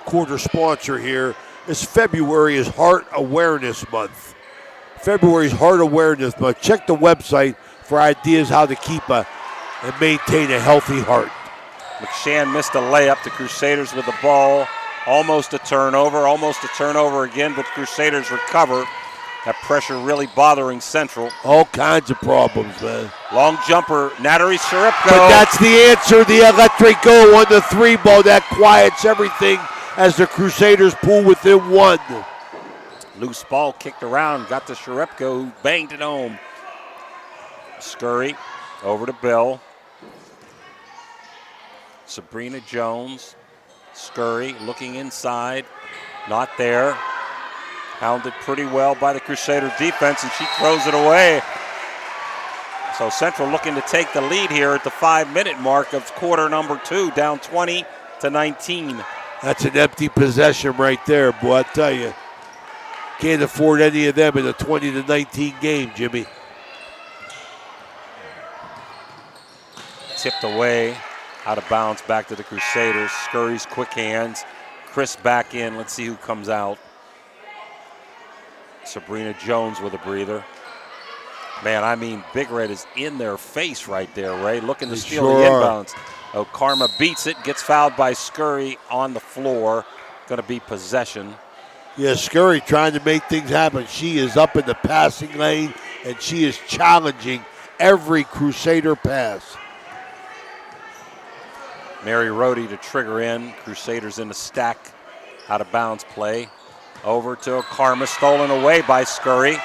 quarter sponsor here, this February is Heart Awareness Month. February is Heart Awareness Month. Check the website for ideas how to keep and maintain a healthy heart. McShann missed a layup. The Crusaders with the ball. Almost a turnover again, but Crusaders recover. That pressure really bothering Central. All kinds of problems, man. Long jumper, Nattery Sharipko. But that's the answer, the electric go on the 3 ball. That quiets everything as the Crusaders pull within 1. Loose ball kicked around, got to Sharipko, who banged it home. Scurry over to Bill. Sabrina Jones. Scurry looking inside. Not there. Hounded pretty well by the Crusader defense, and she throws it away. So Central looking to take the lead here at the 5-minute mark of quarter number 2, down 20-19. That's an empty possession right there, boy. I tell you, can't afford any of them in a 20-19 game, Jimmy. Tipped away, out of bounds, back to the Crusaders. Scurry's quick hands. Chris back in. Let's see who comes out. Sabrina Jones with a breather. Man, I mean, Big Red is in their face right there, Ray, looking to steal the inbounds. Oh, Karma beats it, gets fouled by Scurry on the floor. Going to be possession. Yeah, Scurry trying to make things happen. She is up in the passing lane, and she is challenging every Crusader pass. Mary Rohde to trigger in. Crusaders in the stack. Out of bounds play. Over to Karma, stolen away by Scurry.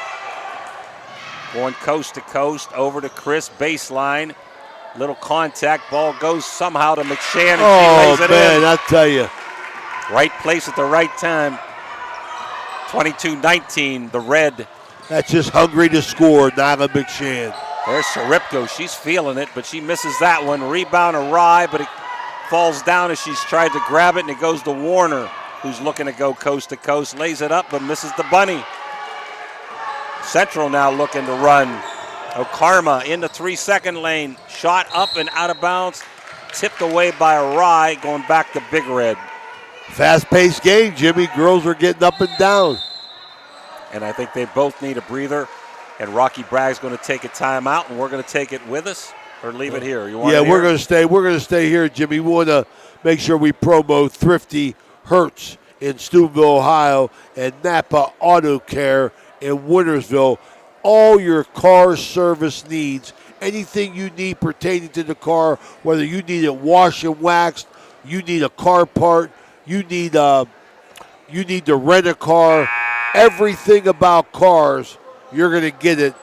Going coast to coast, over to Chris, baseline. Little contact, ball goes somehow to McShann, and she lays it in. I tell you. Right place at the right time. 22-19, the Red. That's just hungry to score, Nyla McShann. There's Saripko, she's feeling it, but she misses that one. Rebound awry, but it falls down as she's tried to grab it, and it goes to Warner, who's looking to go coast to coast. Lays it up, but misses the bunny. Central now looking to run. Karma in the 3-second lane. Shot up and out of bounds. Tipped away by Rye, going back to Big Red. Fast-paced game, Jimmy. Girls are getting up and down. And I think they both need a breather. And Rocky Bragg's going to take a timeout, and we're going to take it with us or leave it here. You want we're going to stay. We're going to stay here, Jimmy. We want to make sure we promo Thrifty Hertz in Steubenville, Ohio, and Napa Auto Care in Wintersville. All your car service needs, anything you need pertaining to the car, whether you need it wash and waxed, you need a car part, you need to rent a car, everything about cars, you're going to get it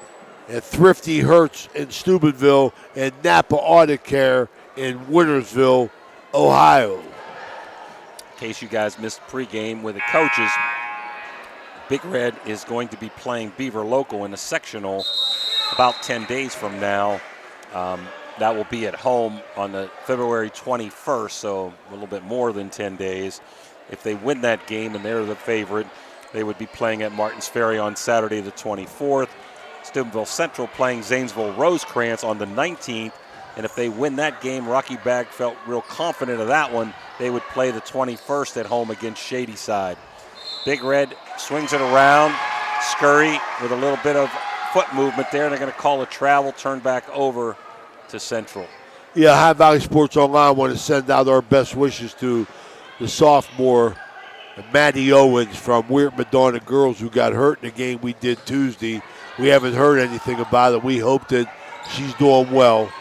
at Thrifty Hertz in Steubenville and Napa Auto Care in Wintersville, Ohio. In case you guys missed pregame with the coaches, Big Red is going to be playing Beaver Local in a sectional about 10 days from now. That will be at home on the February 21st, so a little bit more than 10 days. If they win that game and they're the favorite, they would be playing at Martins Ferry on Saturday the 24th. Steubenville Central playing Zanesville Rosecrans on the 19th. And if they win that game, Rocky Bragg felt real confident of that one. They would play the 21st at home against Shadyside. Big Red swings it around. Scurry with a little bit of foot movement there. They're going to call a travel, turn back over to Central. Yeah, High Valley Sports Online want to send out our best wishes to the sophomore Maddie Owens from Weird Madonna Girls who got hurt in the game we did Tuesday. We haven't heard anything about it. We hope that she's doing well.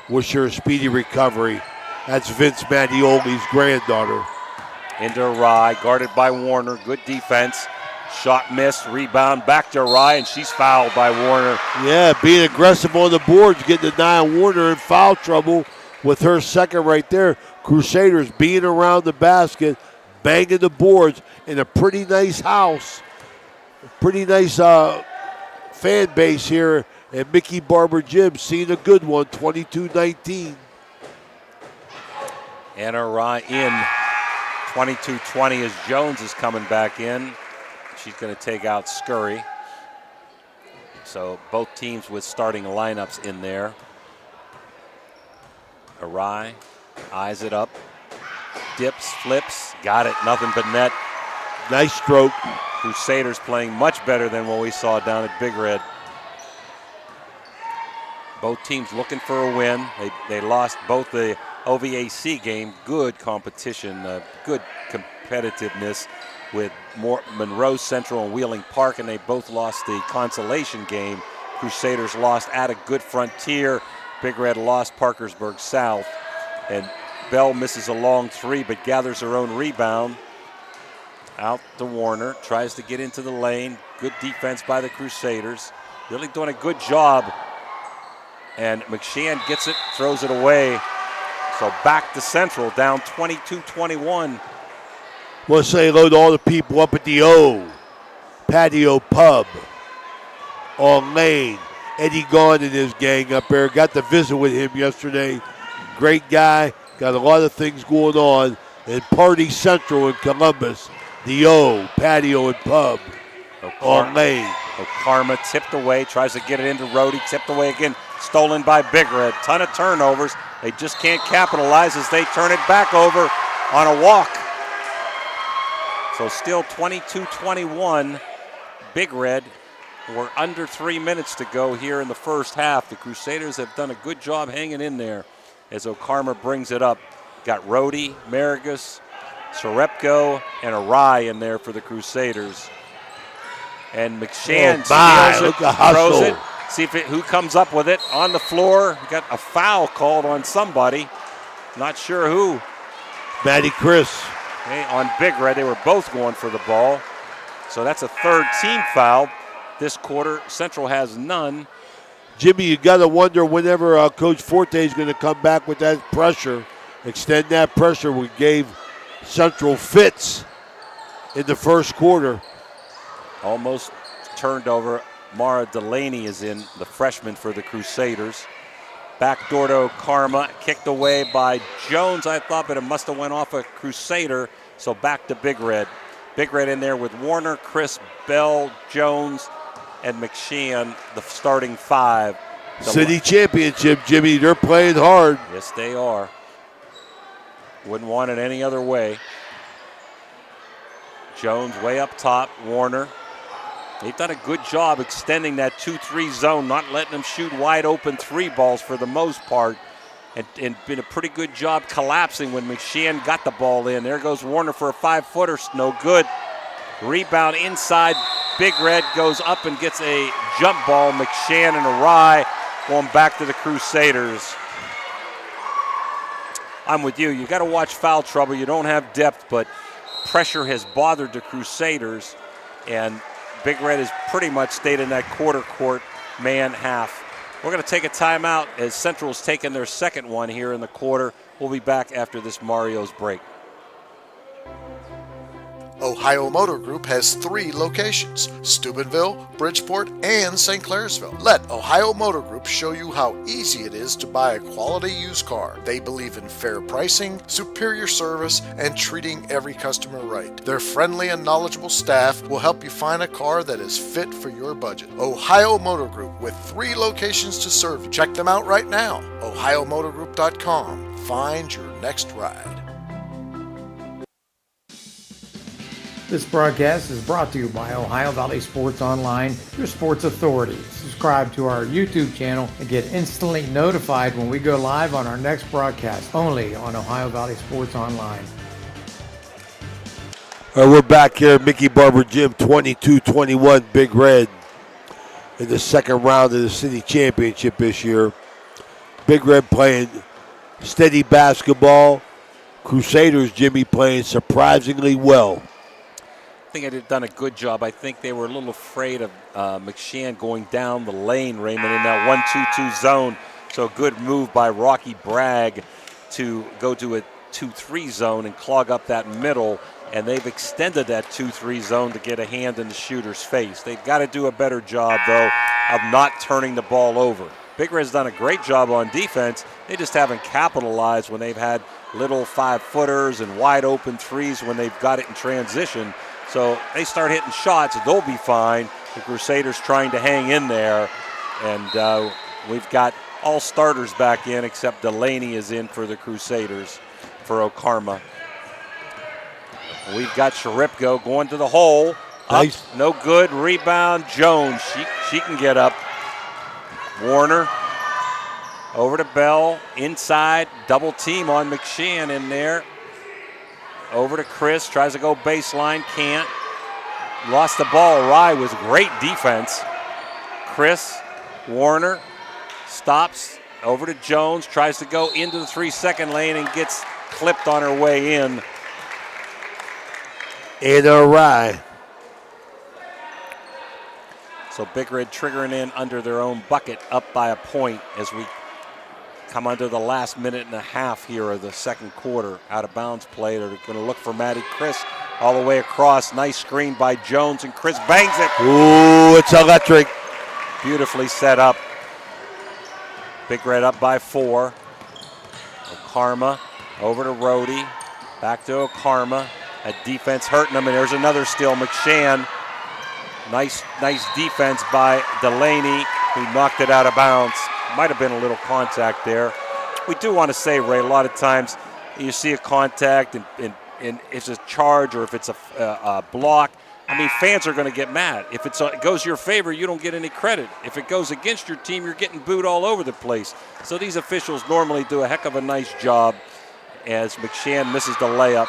Wish her a speedy recovery. That's Vince Mattioli's granddaughter. Into Rye, guarded by Warner. Good defense. Shot missed, rebound back to Rye, and she's fouled by Warner. Yeah, being aggressive on the boards, getting Nia Warner in foul trouble with her second right there. Crusaders being around the basket, banging the boards in a pretty nice house. Pretty nice fan base here at Mickey Barber Gym. Seeing a good one, 22-19. Anna Rye in 22-20 as Jones is coming back in. She's going to take out Scurry. So both teams with starting lineups in there. Arai eyes it up, dips, flips, got it, nothing but net. Nice stroke. Crusaders playing much better than what we saw down at Big Red. Both teams looking for a win. They lost both the OVAC game, good competition, good competitiveness with Monroe Central and Wheeling Park, and they both lost the consolation game. Crusaders lost at a Good Frontier. Big Red lost Parkersburg South. And Bell misses a long three, but gathers her own rebound. Out to Warner, tries to get into the lane. Good defense by the Crusaders. Really doing a good job. And McShann gets it, throws it away. So back to Central, down 22-21. Want to say hello to all the people up at the O Patio Pub on Lane. Eddie Gaughan and his gang up there. Got to visit with him yesterday. Great guy. Got a lot of things going on and Party Central in Columbus, the O Patio and Pub on Lane. Karma tipped away, tries to get it into Rhodey, tipped away again, stolen by Big Red. Ton of turnovers. They just can't capitalize as they turn it back over on a walk. So still 22-21, Big Red. We're under 3 minutes to go here in the first half. The Crusaders have done a good job hanging in there as O'Karma brings it up. Got Rhodey, Marigus, Sarepko, and Arai in there for the Crusaders. And McShann steals it, throws it. See who comes up with it on the floor. Got a foul called on somebody. Not sure who. Matty Chris. Okay, on Big Red, they were both going for the ball. So that's a third team foul this quarter. Central has none. Jimmy, you got to wonder whenever Coach Forte is going to come back with that pressure, extend that pressure. We gave Central fits in the first quarter. Almost turned over. Mara Delaney is in, the freshman for the Crusaders. Backdoor to Karma, kicked away by Jones, I thought, but it must have went off a Crusader. So back to Big Red. Big Red in there with Warner, Chris, Bell, Jones, and McShann, the starting five. City championship, Jimmy. They're playing hard. Yes, they are. Wouldn't want it any other way. Jones way up top. Warner. They've done a good job extending that 2-3 zone, not letting them shoot wide open three balls for the most part, and been a pretty good job collapsing when McShann got the ball in. There goes Warner for a 5-footer, no good. Rebound inside. Big Red goes up and gets a jump ball. McShann and Arai going back to the Crusaders. I'm with you. You got to watch foul trouble. You don't have depth, but pressure has bothered the Crusaders, and Big Red has pretty much stayed in that quarter court man half. We're going to take a timeout as Central's taken their second one here in the quarter. We'll be back after this Mario's break. Ohio Motor Group has 3 locations: Steubenville, Bridgeport, and St. Clairsville. Let Ohio Motor Group show you how easy it is to buy a quality used car. They believe in fair pricing, superior service, and treating every customer right. Their friendly and knowledgeable staff will help you find a car that is fit for your budget. Ohio Motor Group, with 3 locations to serve you. Check them out right now. OhioMotorGroup.com. Find your next ride. This broadcast is brought to you by Ohio Valley Sports Online, your sports authority. Subscribe to our YouTube channel and get instantly notified when we go live on our next broadcast, only on Ohio Valley Sports Online. All right, we're back here at Mickey Barber Gym, 22-21 Big Red in the second round of the city championship this year. Big Red playing steady basketball. Crusaders, Jimmy, playing surprisingly well. I think they've done a good job. I think they were a little afraid of McShann going down the lane, Raymond, in that 1-2-2 zone. So good move by Rocky Bragg to go to a 2-3 zone and clog up that middle. And they've extended that 2-3 zone to get a hand in the shooter's face. They've got to do a better job, though, of not turning the ball over. Big Red's done a great job on defense. They just haven't capitalized when they've had little 5-footers and wide open threes when they've got it in transition. So they start hitting shots, they'll be fine. The Crusaders trying to hang in there. And we've got all starters back in except Delaney is in for the Crusaders for O'Karma. We've got Sharipko going to the hole. Nice. Up, no good. Rebound, Jones. She can get up. Warner over to Bell. Inside, double team on McShann in there. Over to Chris, tries to go baseline, can't. Lost the ball. Rye was great defense. Chris, Warner, stops, over to Jones, tries to go into the 3-second lane and gets clipped on her way in. And a Rye. So Big Red triggering in under their own bucket, up by a point as we come under the last minute and a half here of the second quarter. Out of bounds play. They're going to look for Matty Chris all the way across. Nice screen by Jones, and Chris bangs it. Ooh, it's electric. Beautifully set up. Big Red up by 4. O'Karma over to Rhodey. Back to Okarma. That defense hurting them, and there's another steal. McShann. Nice defense by Delaney, who knocked it out of bounds. Might have been a little contact there. We do want to say, Ray, a lot of times you see a contact and it's a charge or if it's a block. I mean, fans are going to get mad. If it goes your favor, you don't get any credit. If it goes against your team, you're getting booed all over the place. So these officials normally do a heck of a nice job as McShann misses the layup.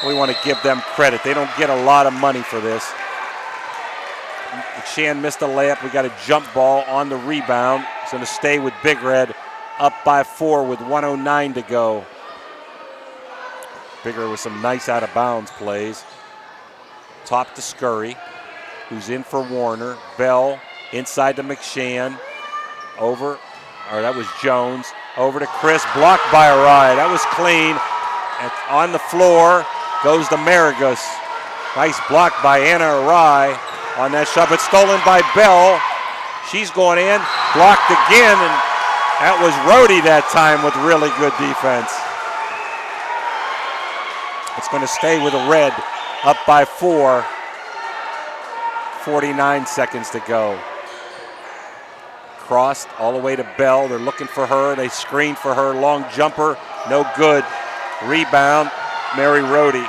We want to give them credit. They don't get a lot of money for this. McShann missed the layup. We got a jump ball on the rebound. It's going to stay with Big Red, up by 4 with 1:09 to go. Big Red with some nice out-of-bounds plays. Top to Scurry, who's in for Warner. Bell inside to McShann. That was Jones. Over to Chris, blocked by Arai. That was clean. And on the floor goes to Marigus. Nice block by Anna Arai on that shot, but stolen by Bell. She's going in, blocked again, and that was Rhodey that time with really good defense. It's going to stay with the Red, up by 4. 49 seconds to go. Crossed all the way to Bell. They're looking for her. They screen for her. Long jumper, no good. Rebound, Mary Rhodey.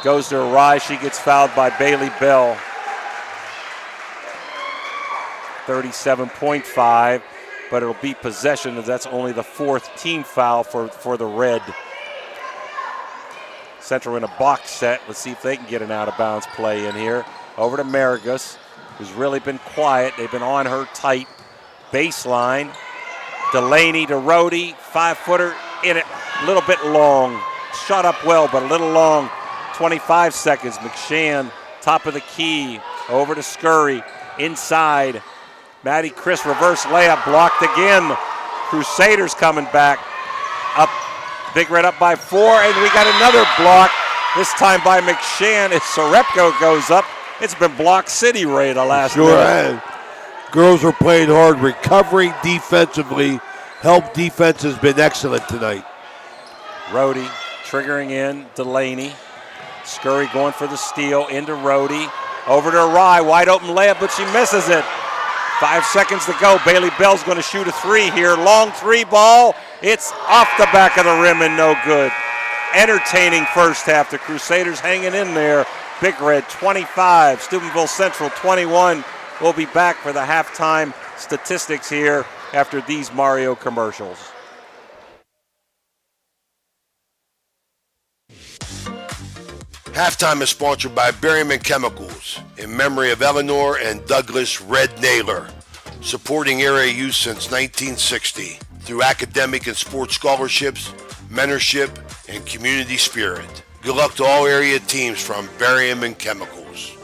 Goes to Arai. She gets fouled by Bailey Bell. 37.5, but it'll be possession as that's only the 4th team foul for the Red. Central in a box set. Let's see if they can get an out-of-bounds play in here. Over to Marigus, who's really been quiet. They've been on her tight. Baseline. Delaney to Rhodey. 5-footer in it. A little bit long. Shot up well, but a little long. 25 seconds. McShann, top of the key. Over to Scurry. Inside. Maddie Chris reverse layup. Blocked again. Crusaders coming back. Up. Big Red up by 4, and we got another block, this time by McShann as Sorepko goes up. It's been Block City, Ray, the last minute. Girls are playing hard, recovering defensively. Help defense has been excellent tonight. Rhodey triggering in, Delaney. Scurry going for the steal, into Rhodey. Over to Arai, wide open layup, but she misses it. 5 seconds to go. Bailey Bell's going to shoot a 3 here. Long 3 ball. It's off the back of the rim and no good. Entertaining first half. The Crusaders hanging in there. Big Red 25, Steubenville Central 21. We'll be back for the halftime statistics here after these Mario commercials. Halftime is sponsored by Berryman Chemicals in memory of Eleanor and Douglas Red Naylor, supporting area youth since 1960 through academic and sports scholarships, mentorship, and community spirit. Good luck to all area teams from Berryman Chemicals.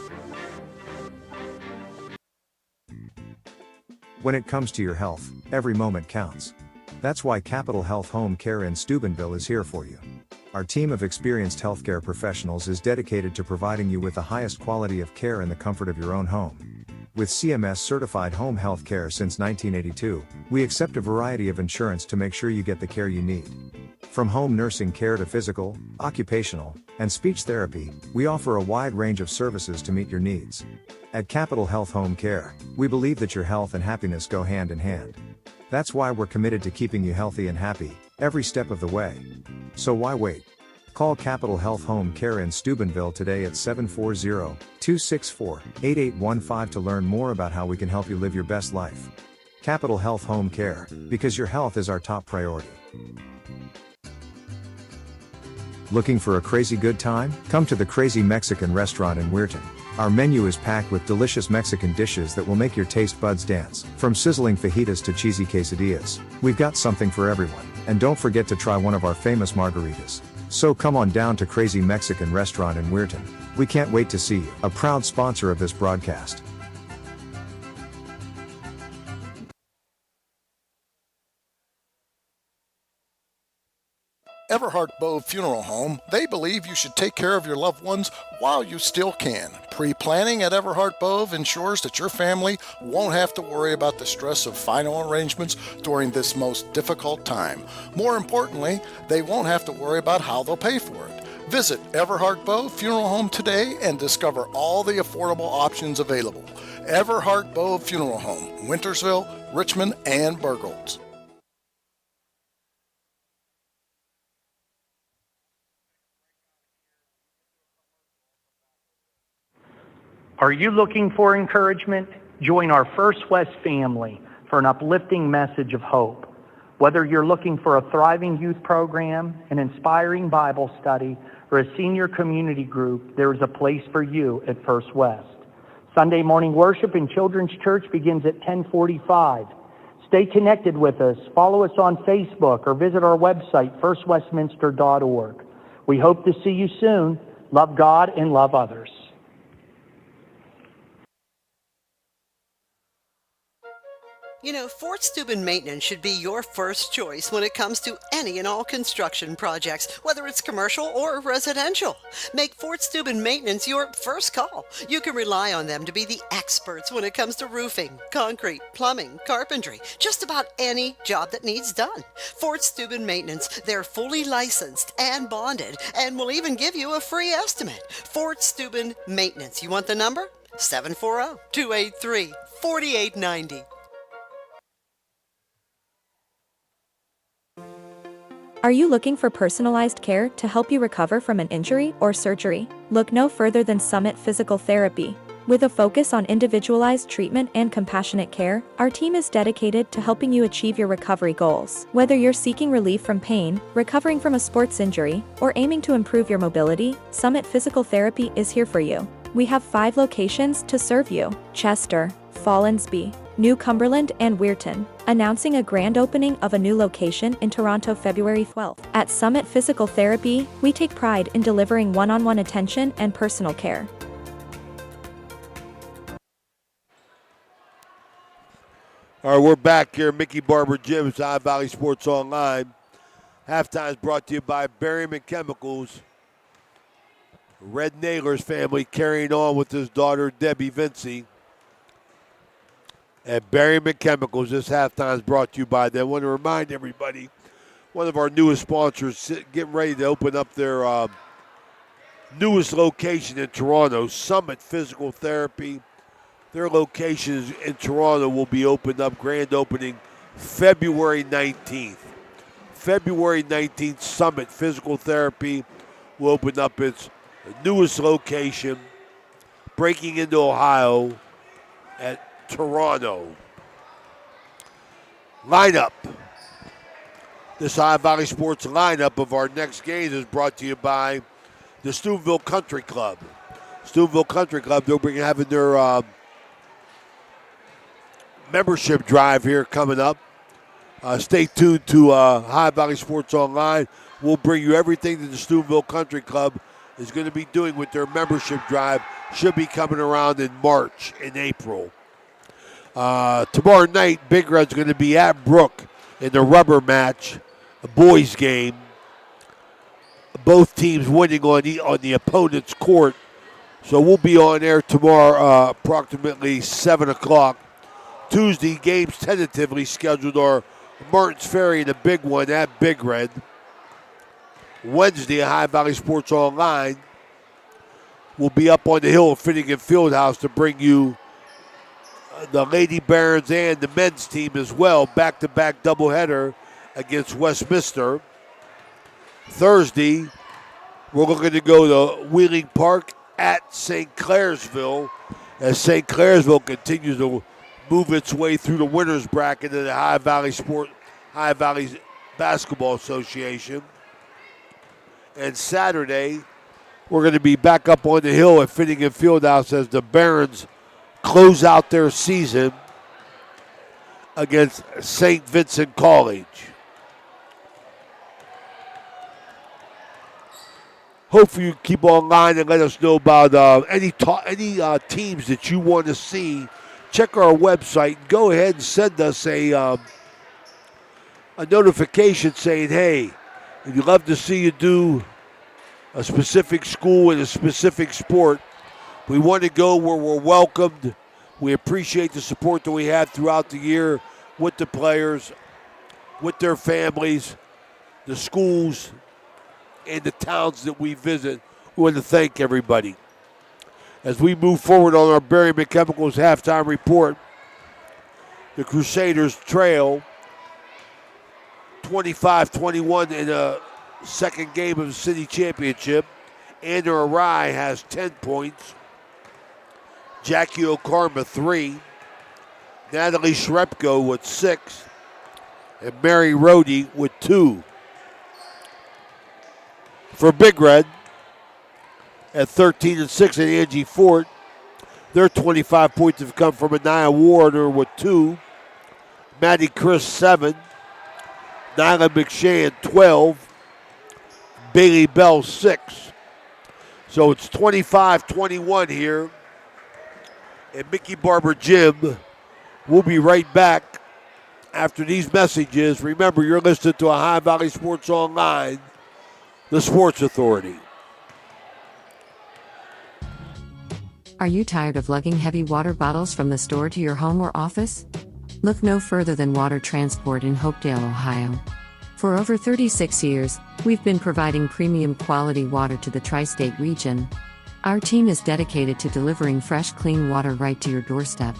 When it comes to your health, every moment counts. That's why Capital Health Home Care in Steubenville is here for you. Our team of experienced healthcare professionals is dedicated to providing you with the highest quality of care in the comfort of your own home. With CMS certified home health care since 1982, we accept a variety of insurance to make sure you get the care you need. From home nursing care to physical, occupational, and speech therapy, we offer a wide range of services to meet your needs. At Capital Health Home Care, we believe that your health and happiness go hand in hand. That's why we're committed to keeping you healthy and happy, every step of the way. So why wait? Call Capital Health Home Care in Steubenville today at 740-264-8815 to learn more about how we can help you live your best life. Capital Health Home Care, because your health is our top priority. Looking for a crazy good time? Come to the Crazy Mexican Restaurant in Weirton. Our menu is packed with delicious Mexican dishes that will make your taste buds dance. From sizzling fajitas to cheesy quesadillas, we've got something for everyone. And don't forget to try one of our famous margaritas. So come on down to Crazy Mexican Restaurant in Weirton. We can't wait to see you. A proud sponsor of this broadcast. Everhart Bove Funeral Home, they believe you should take care of your loved ones while you still can. Pre-planning at Everhart Bove ensures that your family won't have to worry about the stress of final arrangements during this most difficult time. More importantly, they won't have to worry about how they'll pay for it. Visit Everhart Bove Funeral Home today and discover all the affordable options available. Everhart Bove Funeral Home, Wintersville, Richmond, and Burgolds. Are you looking for encouragement? Join our First West family for an uplifting message of hope. Whether you're looking for a thriving youth program, an inspiring Bible study, or a senior community group, there is a place for you at First West. Sunday morning worship in Children's Church begins at 10:45. Stay connected with us. Follow us on Facebook or visit our website, firstwestminster.org. We hope to see you soon. Love God and love others. You know, Fort Steuben Maintenance should be your first choice when it comes to any and all construction projects, whether it's commercial or residential. Make Fort Steuben Maintenance your first call. You can rely on them to be the experts when it comes to roofing, concrete, plumbing, carpentry, just about any job that needs done. Fort Steuben Maintenance, they're fully licensed and bonded and will even give you a free estimate. Fort Steuben Maintenance. You want the number? 740-283-4890. Are you looking for personalized care to help you recover from an injury or surgery? Look no further than Summit Physical Therapy. With a focus on individualized treatment and compassionate care, our team is dedicated to helping you achieve your recovery goals. Whether you're seeking relief from pain, recovering from a sports injury, or aiming to improve your mobility, Summit Physical Therapy is here for you. We have 5 locations to serve you: Chester, Fallensby, New Cumberland, and Weirton, announcing a grand opening of a new location in Toronto February 12th. At Summit Physical Therapy, we take pride in delivering one-on-one attention and personal care. All right, we're back here. Mickey Barber Jim's High Valley Sports Online. Halftime is brought to you by Berryman Chemicals. Red Naylor's family carrying on with his daughter, Debbie Vinci. At Berryman Chemicals, this halftime is brought to you by them. I want to remind everybody, one of our newest sponsors getting ready to open up their newest location in Toronto, Summit Physical Therapy. Their location in Toronto will be opened up, grand opening February 19th. February 19th, Summit Physical Therapy will open up its newest location, breaking into Ohio at Toronto. Lineup. This High Valley Sports lineup of our next game is brought to you by the Steubenville Country Club. Steubenville Country Club, they'll be having their membership drive here coming up. Stay tuned to High Valley Sports Online. We'll bring you everything that the Steubenville Country Club is going to be doing with their membership drive. Should be coming around in March and April. Tomorrow night, Big Red's going to be at Brook in the rubber match, a boys game. Both teams winning on the opponent's court. So we'll be on air tomorrow approximately 7 o'clock. Tuesday, games tentatively scheduled are Martins Ferry and a big one at Big Red. Wednesday, High Valley Sports Online will be up on the hill at Finnegan Fieldhouse to bring you the Lady Barons and the men's team as well. Back-to-back doubleheader against Westminster. Thursday, we're looking to go to Wheeling Park at St. Clairsville as St. Clairsville continues to move its way through the winners bracket of the High Valley Basketball Association. And Saturday, we're going to be back up on the hill at Finnegan Fieldhouse as the Barons close out their season against St. Vincent College. Hopefully you keep online and let us know about any teams that you want to see. Check our website. Go ahead and send us a notification saying, hey, We'd love to see you do a specific school and a specific sport. We want to go where we're welcomed. We appreciate the support that we had throughout the year with the players, with their families, the schools, and the towns that we visit. We want to thank everybody. As we move forward on our Berry McChemicals halftime report, the Crusaders trail 25-21 in a second game of the city championship. Andrew Arai has 10 points. Jackie Okarma 3. Natalie Shrepko with 6. And Mary Rohde with 2. For Big Red, at 13-6, and Angie Fort, their 25 points have come from Anaya Warner with 2. Maddie Chris 7. Nyla McShann 12. Bailey Bell 6. So it's 25-21 here. And Mickey Barber Gym will be right back after these messages. Remember, you're listening to Ohio Valley Sports Online, the Sports Authority. Are you tired of lugging heavy water bottles from the store to your home or office? Look no further than Water Transport in Hopedale, Ohio. For over 36 years, we've been providing premium quality water to the tri-state region. Our team is dedicated to delivering fresh, clean water right to your doorstep.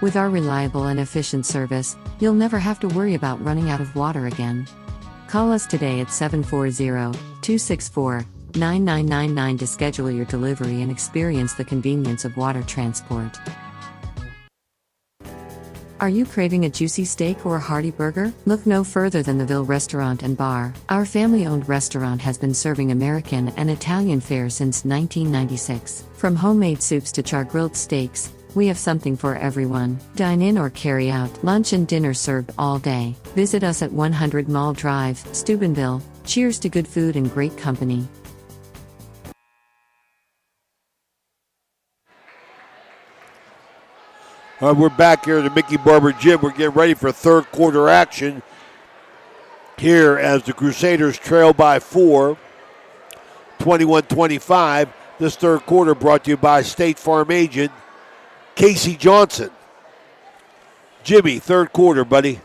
With our reliable and efficient service, you'll never have to worry about running out of water again. Call us today at 740-264-9999 to schedule your delivery and experience the convenience of water transport. Are you craving a juicy steak or a hearty burger? Look no further than the Ville Restaurant and Bar. Our family-owned restaurant has been serving American and Italian fare since 1996. From homemade soups to char-grilled steaks, we have something for everyone. Dine in or carry out. Lunch and dinner served all day. Visit us at 100 Mall Drive, Steubenville. Cheers to good food and great company. We're back here at the Mickey Barber Gym. We're getting ready for third quarter action here as the Crusaders trail by 4, 21-25. This third quarter brought to you by State Farm agent Casey Johnson. Jimmy, third quarter, buddy.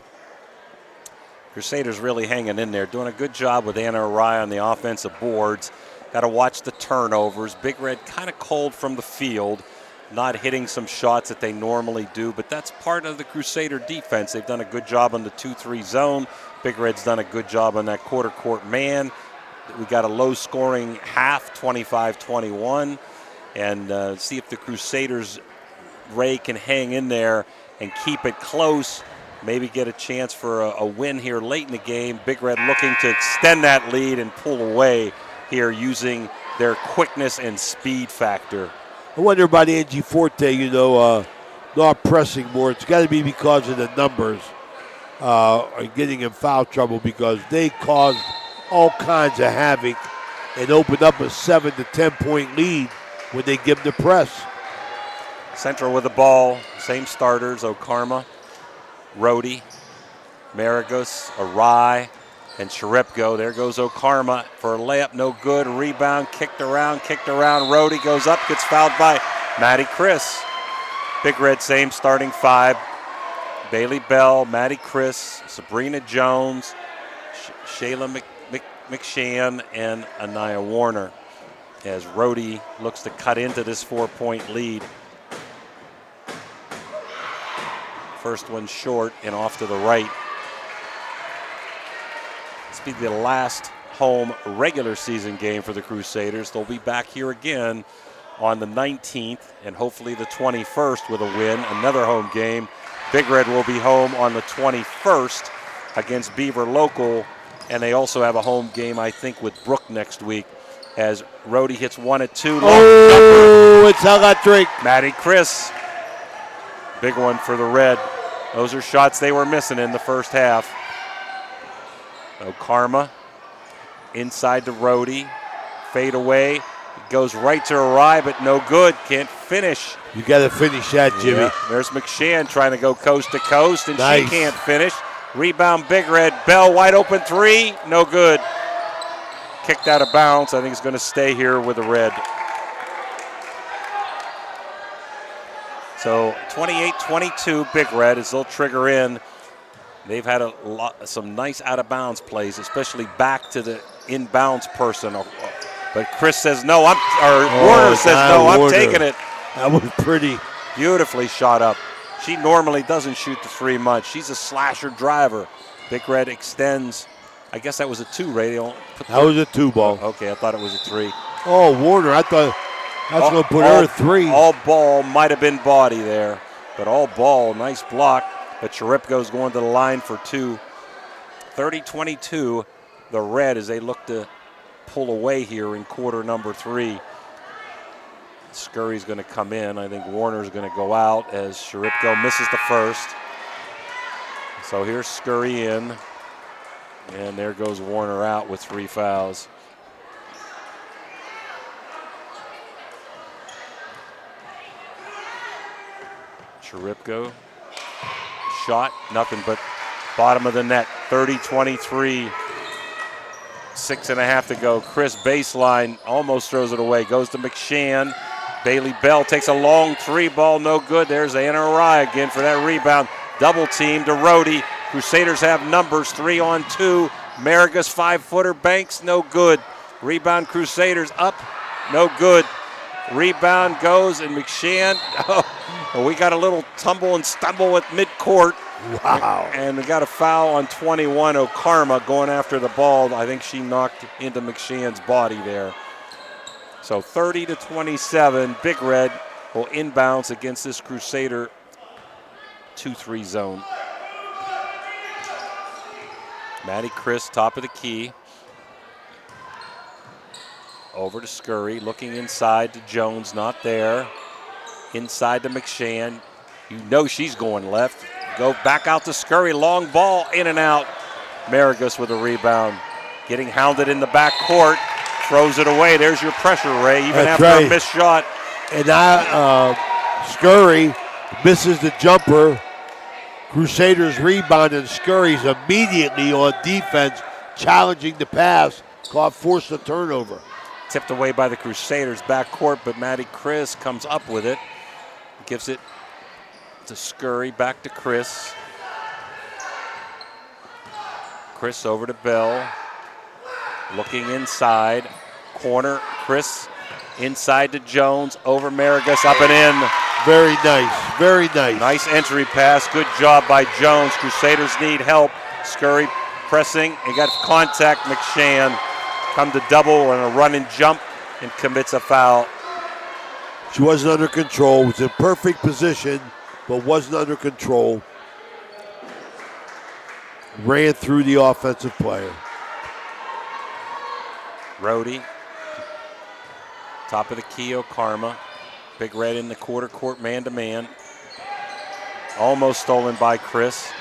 Crusaders really hanging in there, doing a good job with Anna Arai on the offensive boards. Got to watch the turnovers. Big Red kind of cold from the field. Not hitting some shots that they normally do, but that's part of the Crusader defense. They've done a good job on the 2-3 zone. Big Red's done a good job on that quarter court man. We got a low-scoring half, 25-21, and see if the Crusaders, Ray, can hang in there and keep it close, maybe get a chance for a win here late in the game. Big Red looking to extend that lead and pull away here using their quickness and speed factor. I wonder about Angie Forte, not pressing more. It's got to be because of the numbers are getting in foul trouble, because they caused all kinds of havoc and opened up a 7 to 10 point lead when they give them the press. Central with the ball, same starters, Okarma, Rohde, Maragos, Arai, and Shrepko. There goes Okarma for a layup, no good. Rebound, kicked around. Rohde goes up, gets fouled by Maddie Chris. Big Red, same starting 5. Bailey Bell, Maddie Chris, Sabrina Jones, Shayla McShann, and Anaya Warner, as Rohde looks to cut into this 4-point lead. First one short and off to the right. Be the last home regular season game for the Crusaders. They'll be back here again on the 19th and hopefully the 21st with a win, another home game. Big Red will be home on the 21st against Beaver Local, and they also have a home game, I think, with Brook next week, as Rohde hits 1 at 2. Oh, it's electric. Maddie Chris, big one for the Red. Those are shots they were missing in the first half. Okarma inside to Rohde, fade away, goes right to Arai, but no good, can't finish. You got to finish that, Jimmy. Yeah. There's McShann trying to go coast to coast, and nice. She can't finish. Rebound, Big Red. Bell wide open 3, no good. kicked out of bounds. I think it's going to stay here with the red. So 28-22 Big Red as they'll trigger in. They've had some nice out-of-bounds plays, especially back to the inbounds person. But Chris says no. Warner says no. I'm taking it. That was pretty. Beautifully shot up. She normally doesn't shoot the three much. She's a slasher driver. Big Red extends. I guess that was a 2, Ray. That was a 2 ball. Okay, I thought it was a 3. Oh, Warner, I thought that's going to put her at 3. All ball might have been body there, but all ball, nice block. But Sharipko's going to the line for 2. 30-22, the red as they look to pull away here in quarter number 3. Scurry's going to come in. I think Warner's going to go out as Sharipko misses the first. So here's Scurry in, and there goes Warner out with 3 fouls. Sharipko. Shot, nothing but bottom of the net. 30-23. 6.5 to go. Chris baseline almost throws it away. Goes to McShann. Bailey Bell takes a long 3 ball, no good. There's Anna Arai again for that rebound. Double team to Rhodey. Crusaders have numbers, 3-on-2. Marigus 5-footer banks, no good. Rebound Crusaders up, no good. Rebound goes and McShann. Oh, we got a little tumble and stumble at midcourt. Wow. And we got a foul on 21, Okarma going after the ball. I think she knocked into McShann's body there. So 30-27, Big Red will inbounds against this Crusader 2-3 zone. Maddie Chris, top of the key. Over to Scurry, looking inside to Jones, not there. Inside to McShann. You know she's going left. Go back out to Scurry, long ball, in and out. Marigus with a rebound. Getting hounded in the back court. Throws it away. There's your pressure, Ray, even That's after right. a missed shot. And Scurry misses the jumper. Crusaders rebound, and Scurry's immediately on defense, challenging the pass. Forced the turnover. Tipped away by the Crusaders backcourt, but Maddie Chris comes up with it. Gives it to Scurry, back to Chris. Chris over to Bell. Looking inside. Corner, Chris inside to Jones. Over Marigus, up and in. Very nice, very nice. Nice entry pass. Good job by Jones. Crusaders need help. Scurry pressing. He got contact. McShann come to double and a run and jump and commits a foul. She wasn't under control. Was in perfect position, but wasn't under control. Ran through the offensive player. Rhodey. Top of the key, Okarma. Big Red in the quarter court, man-to-man. Almost stolen by Chris.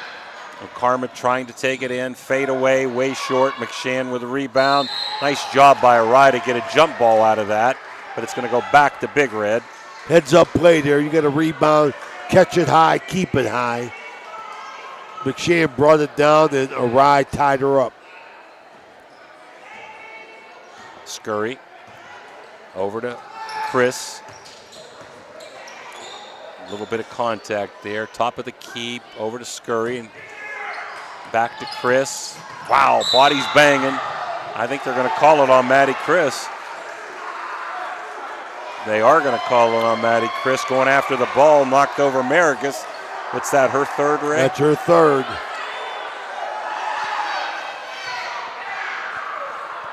Okarma trying to take it in. Fade away, way short. McShann with a rebound. Nice job by Arai to get a jump ball out of that. But it's going to go back to Big Red. Heads up play there. You got a rebound. Catch it high, keep it high. McShann brought it down, and Arai tied her up. Scurry. Over to Chris. A little bit of contact there. Top of the key. Over to Scurry. And back to Chris. Wow, body's banging. I think they're going to call it on Maddie Chris. They are going to call it on Maddie Chris. Going after the ball. Knocked over Marigus. What's that, her third, Ray? That's her third.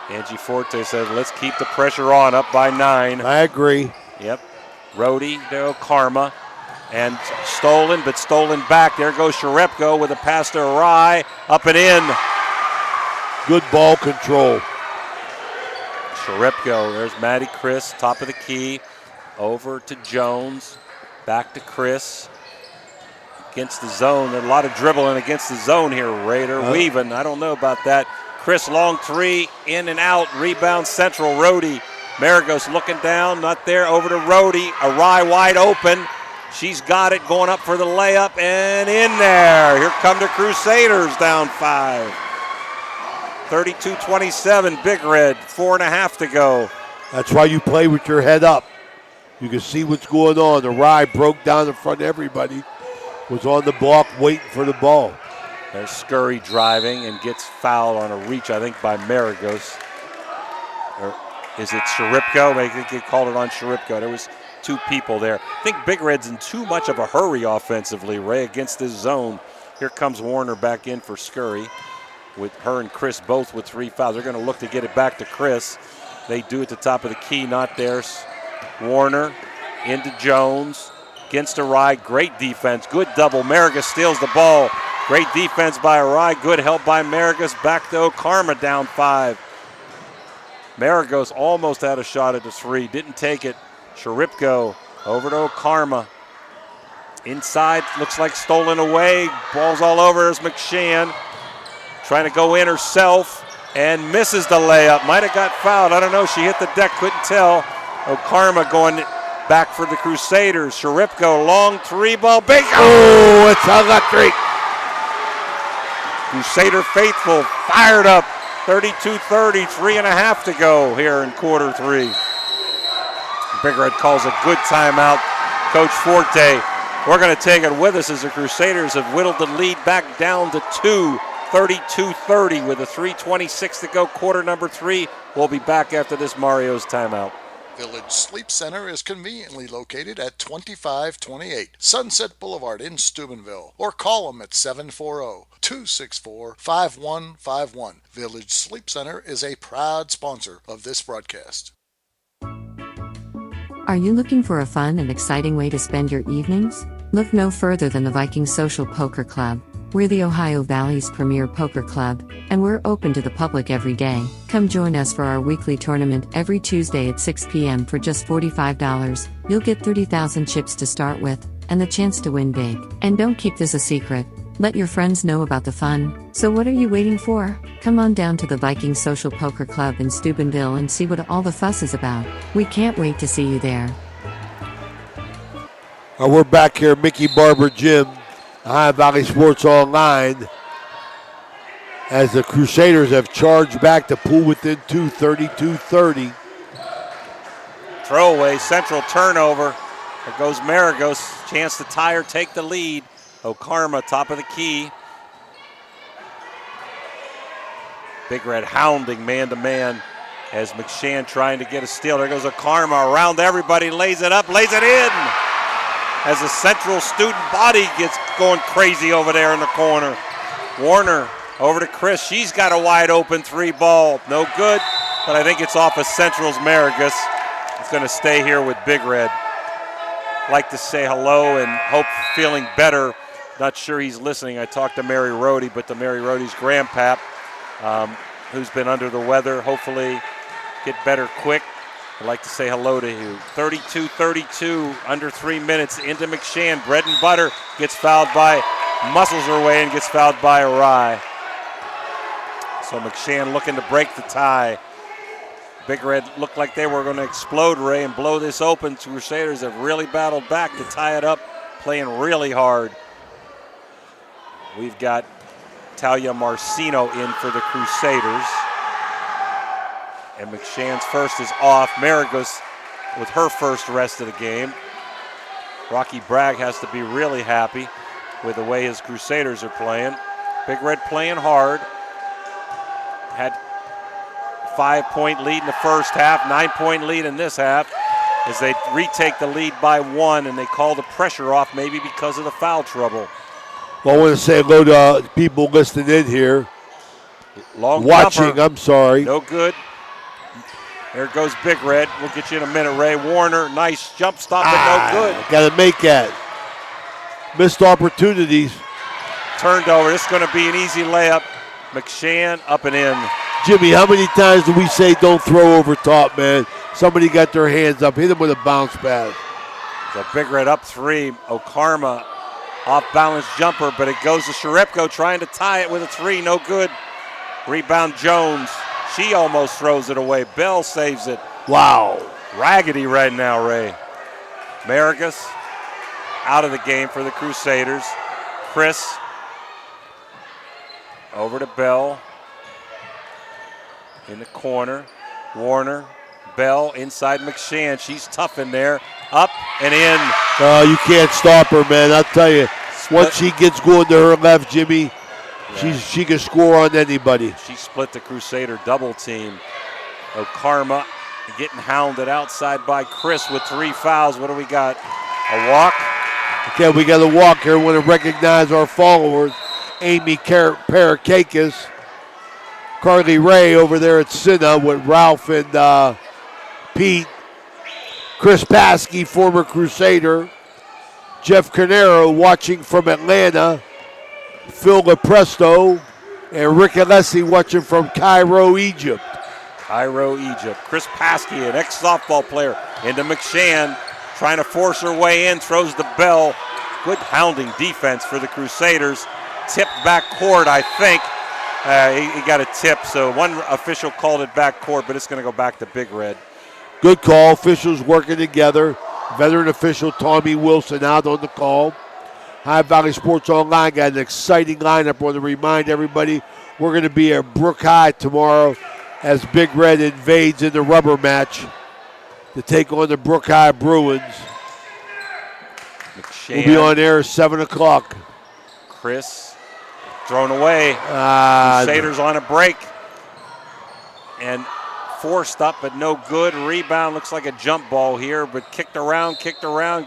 Angie Forte says, let's keep the pressure on, up by 9. I agree. Yep. Rhodey, there Karma. And stolen, but stolen back. There goes Sharepko with a pass to Arai. Up and in. Good ball control. Sharepko, there's Maddie Chris, top of the key. Over to Jones. Back to Chris. Against the zone. There's a lot of dribbling against the zone here, Raider. Weaving, I don't know about that. Chris, long 3, in and out. Rebound central, Rhodey. Maragos looking down, not there. Over to Rhodey. Arai wide open. She's got it, going up for the layup, and in there. Here come the Crusaders, down 5. 32-27, Big Red, 4.5 to go. That's why you play with your head up. You can see what's going on. The Rye broke down in front of everybody, was on the block waiting for the ball. There's Scurry driving and gets fouled on a reach, I think, by Maragos. Or is it Sharipko? I think they called it on Sharipko. There was two people there. I think Big Red's in too much of a hurry offensively, Ray, against this zone. Here comes Warner back in for Scurry, with her and Chris both with 3 fouls. They're going to look to get it back to Chris. They do at the top of the key, not there. Warner into Jones, against Arai. Great defense, good double. Maragos steals the ball. Great defense by Arai, good help by Maragos. Back to Okarma, down 5. Maragos almost had a shot at the 3, didn't take it. Sharipko over to Okarma. Inside, looks like stolen away. Ball's all over. There's McShann trying to go in herself and misses the layup. Might have got fouled. I don't know. She hit the deck, couldn't tell. Okarma going back for the Crusaders. Sharipko, long 3-ball. Big. Oh, it's electric. Crusader faithful fired up. 32-30, 3.5 to go here in quarter 3. Big Red calls a good timeout. Coach Forte, we're going to take it with us as the Crusaders have whittled the lead back down to 2, 32-30 with a 3:26 to go, quarter number 3. We'll be back after this Mario's timeout. Village Sleep Center is conveniently located at 2528 Sunset Boulevard in Steubenville, or call them at 740-264-5151. Village Sleep Center is a proud sponsor of this broadcast. Are you looking for a fun and exciting way to spend your evenings? Look no further than the Viking Social Poker Club. We're the Ohio Valley's premier poker club, and we're open to the public every day. Come join us for our weekly tournament every Tuesday at 6 p.m. for just $45. You'll get 30,000 chips to start with, and the chance to win big. And don't keep this a secret. Let your friends know about the fun. So what are you waiting for? Come on down to the Viking Social Poker Club in Steubenville and see what all the fuss is about. We can't wait to see you there. We're back here, Mickey Barber Gym, Ohio Valley Sports Online, as the Crusaders have charged back to pull within 2, 32-30. Throwaway, Central turnover. There goes Maragos, chance to tie or take the lead. Okarma, top of the key. Big Red hounding man-to-man as McShann trying to get a steal. There goes Okarma around everybody, lays it up, lays it in. As the Central student body gets going crazy over there in the corner. Warner over to Chris. She's got a wide open 3-ball. No good, but I think it's off of Central's Maragos. It's going to stay here with Big Red. Like to say hello and hope feeling better. Not sure he's listening. I talked to Mary Rohde, but to Mary Rohde's grandpap, who's been under the weather. Hopefully get better quick. I'd like to say hello to you. 32-32, under 3 minutes into McShann. Bread and butter gets fouled by, muscles her way and gets fouled by Arai. So McShann looking to break the tie. Big Red looked like they were going to explode, Ray, and blow this open. Crusaders have really battled back to tie it up, playing really hard. We've got Talia Marcino in for the Crusaders. And McShann's first is off. Maragos with her first rest of the game. Rocky Bragg has to be really happy with the way his Crusaders are playing. Big Red playing hard. Had 5-point lead in the first half, 9-point lead in this half as they retake the lead by 1, and they call the pressure off maybe because of the foul trouble. Well, I want to say hello to people listening in here. Watching, jumper. I'm sorry. No good. There goes Big Red. We'll get you in a minute, Ray. Warner, nice jump stop, but no good. Got to make that. Missed opportunities. Turned over. This is going to be an easy layup. McShann up and in. Jimmy, how many times do we say don't throw over top, man? Somebody got their hands up. Hit them with a bounce pass. So Big Red up 3. Okarma off-balance jumper, but it goes to Sharipko trying to tie it with a 3. No good. Rebound Jones. She almost throws it away. Bell saves it. Wow. Raggedy right now, Ray. Maragos out of the game for the Crusaders. Chris over to Bell. in the corner. Warner, Bell inside McShann. She's tough in there. Up and in. You can't stop her, man. I'll tell you. Once she gets going to her left, Jimmy, she can score on anybody. She split the Crusader double team. Okarma getting hounded outside by Chris with 3 fouls. What do we got? A walk? Okay, we got a walk here. We want to recognize our followers. Amy Parakakis, Carly Ray over there at Cinna with Ralph and Pete. Chris Paskey, former Crusader. Jeff Canero watching from Atlanta. Phil Lepresto. And Rick Alessi watching from Cairo, Egypt. Cairo, Egypt. Chris Paskey, an ex-softball player, into McShann, trying to force her way in, throws the Bell. Good hounding defense for the Crusaders. Tipped back court, I think. He got a tip, so one official called it back court, but it's going to go back to Big Red. Good call. Officials working together. Veteran official Tommy Wilson out on the call. High Valley Sports Online got an exciting lineup. I want to remind everybody we're going to be at Brook High tomorrow as Big Red invades in the rubber match to take on the Brook High Bruins. McShann. We'll be on air at 7 o'clock. Chris thrown away. Crusaders on a break. And forced up, but no good. Rebound looks like a jump ball here, but kicked around,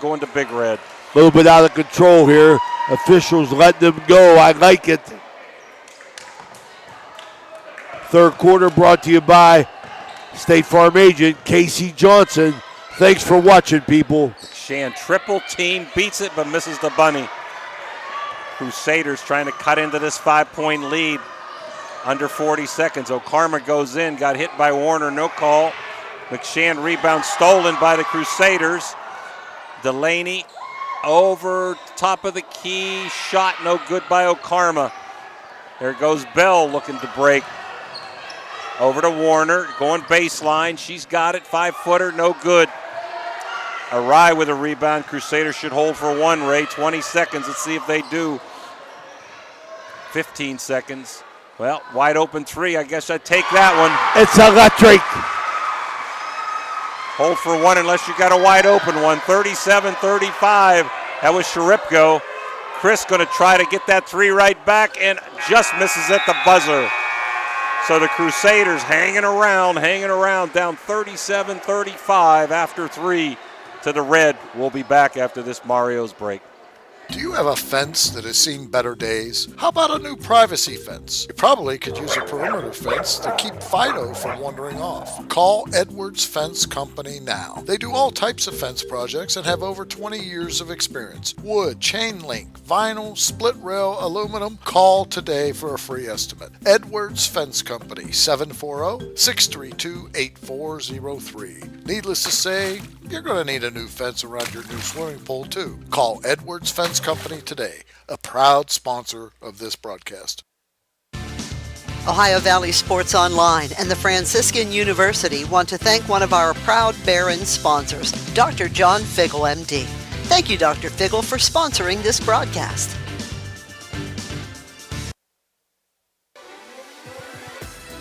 going to Big Red. A little bit out of control here. Officials letting them go. I like it. Third quarter brought to you by State Farm agent Casey Johnson. Thanks for watching, people. McShann triple team, beats it, but misses the bunny. Crusaders trying to cut into this 5-point lead. Under 40 seconds. Okarma goes in, got hit by Warner, no call. McShann rebound stolen by the Crusaders. Delaney over top of the key, shot no good by Okarma. There goes Bell looking to break. Over to Warner, going baseline. She's got it, 5-footer, no good. Arai with a rebound. Crusaders should hold for one, Ray. 20 seconds, let's see if they do. 15 seconds. Well, wide open three. I guess I'd take that one. It's electric. Hold for one unless you got a wide open one. 37-35. That was Sharipko. Chris going to try to get that three right back and just misses at the buzzer. So the Crusaders hanging around, down 37-35 after three to the Red. We'll be back after this Mario's break. Do you have a fence that has seen better days? How about a new privacy fence? You probably could use a perimeter fence to keep Fido from wandering off. Call Edwards Fence Company now. They do all types of fence projects and have over 20 years of experience. Wood, chain link, vinyl, split rail, aluminum. Call today for a free estimate. Edwards Fence Company, 740-632-8403. Needless to say, you're going to need a new fence around your new swimming pool too. Call Edwards Fence Company today, a proud sponsor of this broadcast. Ohio Valley Sports Online and the Franciscan University want to thank one of our proud Barron sponsors, Dr. John Figgle, MD. Thank you, Dr. Figgle, for sponsoring this broadcast.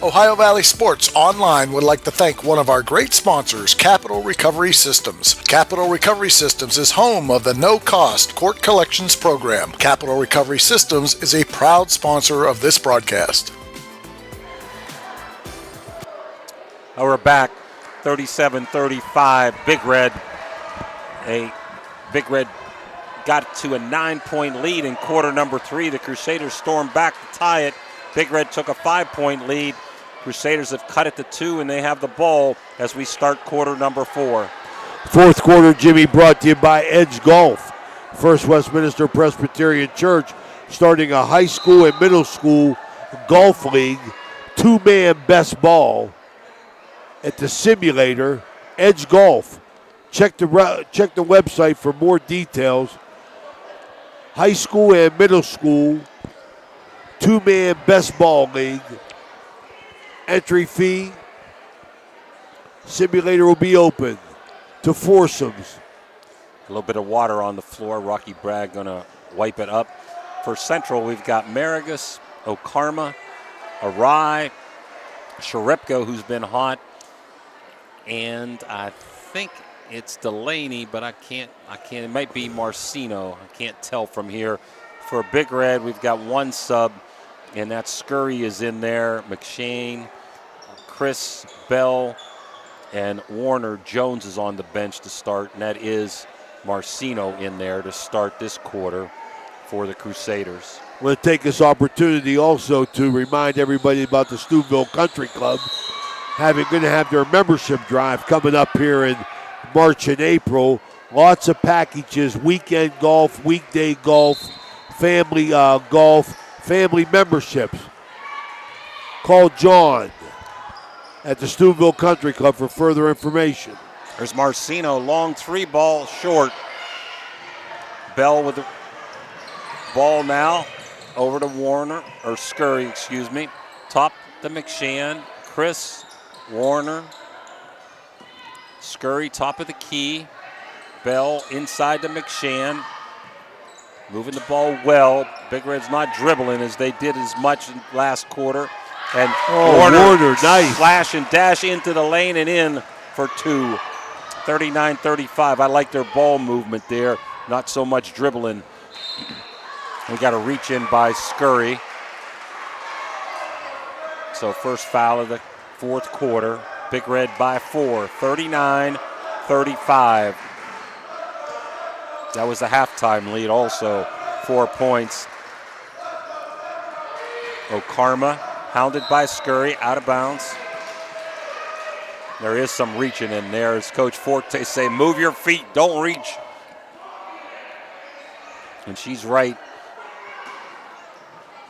Ohio Valley Sports Online would like to thank one of our great sponsors, Capital Recovery Systems. Capital Recovery Systems is home of the no-cost court collections program. Capital Recovery Systems is a proud sponsor of this broadcast. We're back, 37-35, Big Red. Big Red got to a 9-point lead in quarter number 3. The Crusaders stormed back to tie it. Big Red took a 5-point lead. Crusaders have cut it to 2, and they have the ball as we start quarter number 4. Fourth quarter, Jimmy, brought to you by Edge Golf. First Westminster Presbyterian Church starting a high school and middle school golf league, 2-man best ball at the simulator, Edge Golf. Check the website for more details. High school and middle school, 2-man best ball league. Entry fee. Simulator will be open to foursomes. A little bit of water on the floor. Rocky Bragg going to wipe it up. For Central, we've got Marigus, Okarma, Arai, Sharipko, who's been hot, and I think it's Delaney, but I can't. It might be Marcino. I can't tell from here. For Big Red, we've got one sub, and that Scurry is in there. McShane, Chris, Bell, and Warner. Jones is on the bench to start, and that is Marcino in there to start this quarter for the Crusaders. I want to take this opportunity also to remind everybody about the Steubenville Country Club going to have their membership drive coming up here in March and April. Lots of packages, weekend golf, weekday golf, family golf, family memberships. Call John at the Steubenville Country Club for further information. There's Marcino, long 3-ball short. Bell with the ball now. Over to Warner, or Scurry, excuse me. Top to McShan. Chris, Warner. Scurry, top of the key. Bell inside to McShan. Moving the ball well. Big Red's not dribbling as they did as much in last quarter. And Warner, nice. Slash and dash into the lane and in for 2. 39-35. I like their ball movement there. Not so much dribbling. We got a reach in by Scurry. So first foul of the fourth quarter. Big Red by 4, 39-35. That was the halftime lead also, 4 points. Karma hounded by Scurry, out of bounds. There is some reaching in there, as Coach Forte say, move your feet, don't reach. And she's right.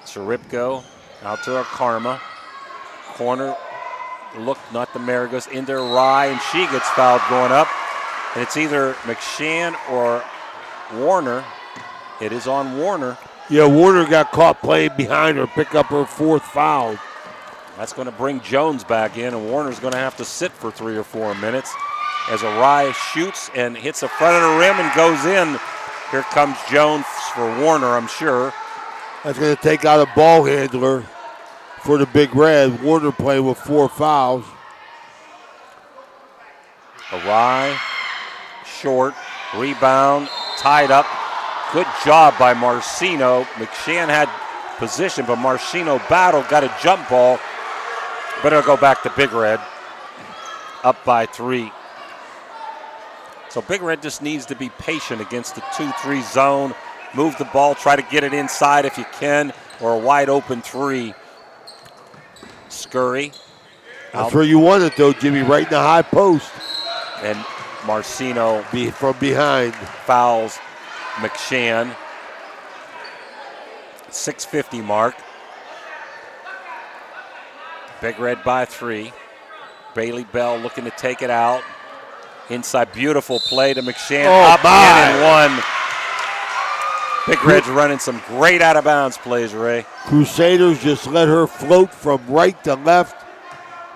Sharipko out to Karma. Corner look, not the Marigos, into Rye, and she gets fouled going up. And it's either McShan or Warner. It is on Warner. Yeah, Warner got caught playing behind her, pick up her 4th foul. That's going to bring Jones back in, and Warner's going to have to sit for 3 or 4 minutes as Rye shoots and hits the front of the rim and goes in. Here comes Jones for Warner, I'm sure. That's going to take out a ball handler for the Big Red. Warner playing with 4 fouls. Rye, short, rebound, tied up. Good job by Marcino. McShan had position, but Marcino battled, got a jump ball. But it'll go back to Big Red, up by 3. So Big Red just needs to be patient against the 2-3 zone. Move the ball, try to get it inside if you can, or a wide open 3. Scurry. That's where you want it though, Jimmy, right in the high post. And Marcino from behind fouls McShan. 6:50 mark. Big Red by 3. Bailey Bell looking to take it out. Inside, beautiful play to McShan. Up, in, and 1. Big Red's running some great out-of-bounds plays, Ray. Crusaders just let her float from right to left.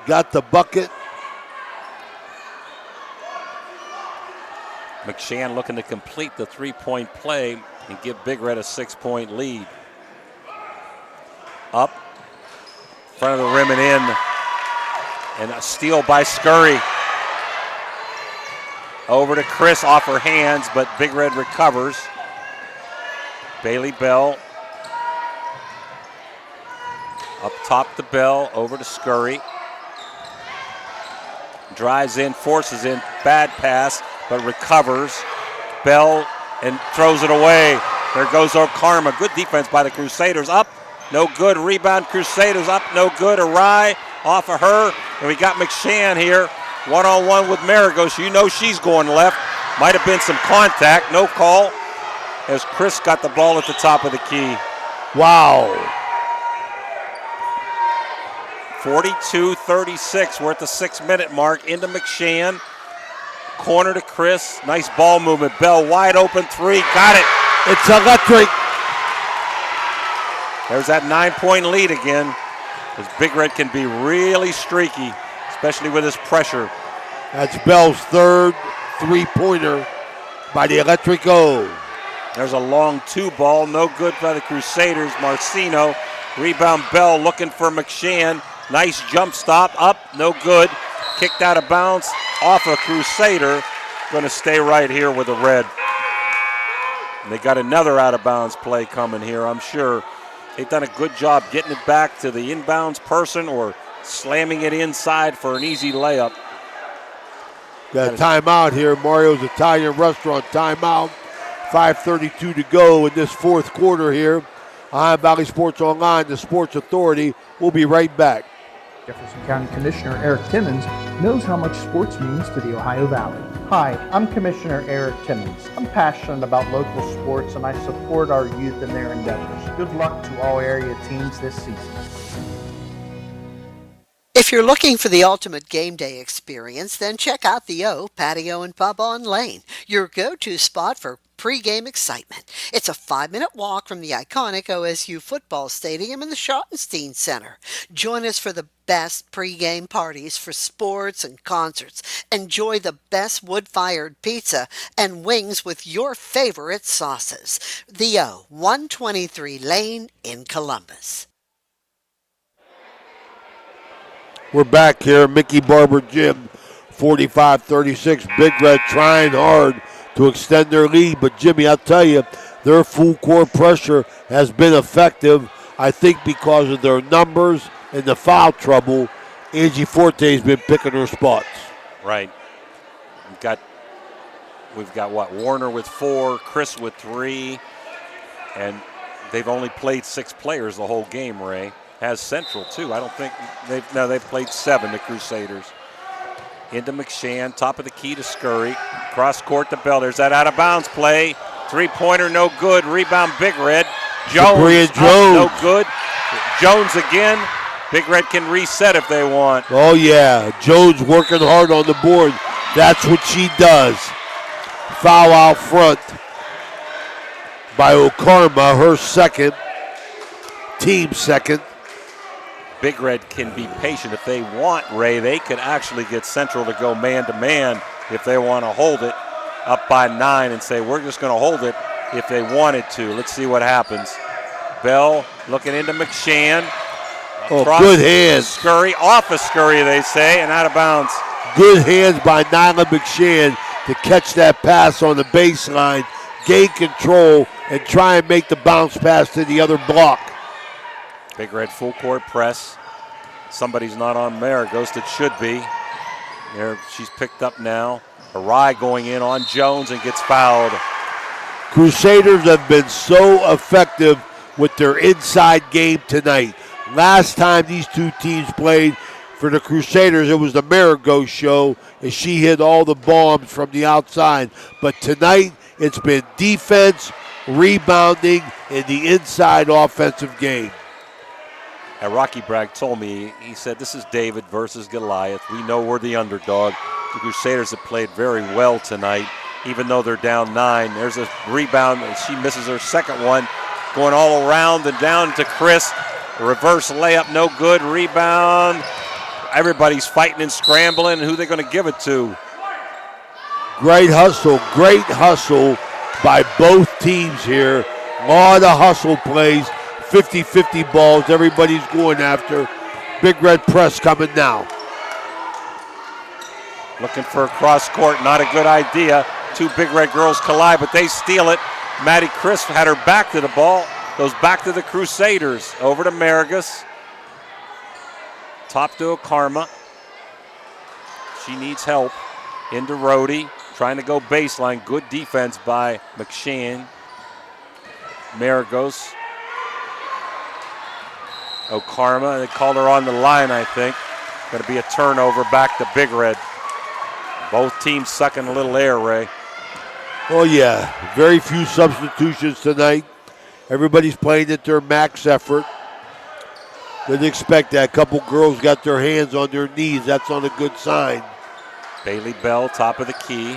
Got the bucket. McShan looking to complete the 3-point play and give Big Red a 6-point lead. Up, front of the rim and in. And a steal by Scurry. Over to Chris off her hands, but Big Red recovers. Bailey Bell. Up top to Bell, over to Scurry. Drives in, forces in, bad pass, but recovers. Bell and throws it away. There goes Karma. Good defense by the Crusaders. Up, no good. Rebound, Crusaders up, no good. Arai off of her. And we got McShan here, one-on-one with Marigos. You know she's going left. Might have been some contact, no call, as Chris got the ball at the top of the key. Wow. 42-36. We're at the 6-minute mark. Into McShan. Corner to Chris. Nice ball movement. Bell wide open 3. Got it. It's electric. There's that 9-point lead again. As Big Red can be really streaky, especially with his pressure. That's Bell's 3rd 3-pointer by the Electrico. There's a long 2 ball, no good by the Crusaders. Marcino, rebound Bell looking for McShan. Nice jump stop, up, no good. Kicked out of bounds, off a Crusader. Going to stay right here with the red. And they got another out of bounds play coming here, I'm sure. They've done a good job getting it back to the inbounds person or slamming it inside for an easy layup. Got a timeout here. Mario's Italian Restaurant timeout. 5:32 to go in this fourth quarter here. Ohio Valley Sports Online, the Sports Authority. We'll be right back. Jefferson County Commissioner Eric Timmons knows how much sports means to the Ohio Valley. Hi, I'm Commissioner Eric Timmons. I'm passionate about local sports and I support our youth in their endeavors. Good luck to all area teams this season. If you're looking for the ultimate game day experience, then check out the O Patio and Pub on Lane, your go-to spot for pre-game excitement. It's a 5-minute walk from the iconic OSU football stadium in the Schottenstein Center. Join us for the best pre-game parties for sports and concerts. Enjoy the best wood-fired pizza and wings with your favorite sauces. The O, 123 Lane in Columbus. We're back here. Mickey Barber Gym, 45-36. Big Red trying hard to extend their lead. But, Jimmy, I'll tell you, their full court pressure has been effective, I think, because of their numbers and the foul trouble. Angie Forte's been picking her spots. Right. We've got what? Warner with 4, Chris with 3, and they've only played 6 players the whole game, Ray. Has Central, too. I don't think they've played 7, the Crusaders. Into McShann, top of the key to Scurry. Cross court to Bell. There's that out of bounds play. 3-pointer, no good. Rebound, Big Red. Jones, no good. Jones again. Big Red can reset if they want. Oh, yeah. Jones working hard on the board. That's what she does. Foul out front by Okarma, her second. Team second. Big Red can be patient. If they want, Ray, they could actually get Central to go man-to-man if they want to hold it up by 9 and say, we're just going to hold it if they wanted to. Let's see what happens. Bell looking into McShann. Oh, good hands. Scurry, off of Scurry, they say, and out of bounds. Good hands by Nyla McShann to catch that pass on the baseline, gain control, and try and make the bounce pass to the other block. Big Red full court press. Somebody's not on Maragos. It should be. There, she's picked up now. Arai going in on Jones and gets fouled. Crusaders have been so effective with their inside game tonight. Last time these two teams played for the Crusaders, it was the Maragos show, and she hit all the bombs from the outside. But tonight, it's been defense, rebounding, and the inside offensive game. Rocky Bragg told me, he said, this is David versus Goliath. We know we're the underdog. The Crusaders have played very well tonight, even though they're down 9. There's a rebound, and she misses her second one. Going all around and down to Chris. A reverse layup, no good. Rebound. Everybody's fighting and scrambling. Who are they going to give it to? Great hustle by both teams here. A lot of hustle plays. 50-50 balls, everybody's going after. Big Red press coming now. Looking for a cross court, not a good idea. 2 Big Red girls collide, but they steal it. Maddie Crisp had her back to the ball. Goes back to the Crusaders. Over to Maragos. Top to Okarma. She needs help. Into Rhodey. Trying to go baseline. Good defense by McShann. Maragos. Okarma, they called her on the line, I think. Going to be a turnover back to Big Red. Both teams sucking a little air, Ray. Oh, yeah. Very few substitutions tonight. Everybody's playing at their max effort. Didn't expect that. A couple girls got their hands on their knees. That's on a good sign. Bailey Bell, top of the key.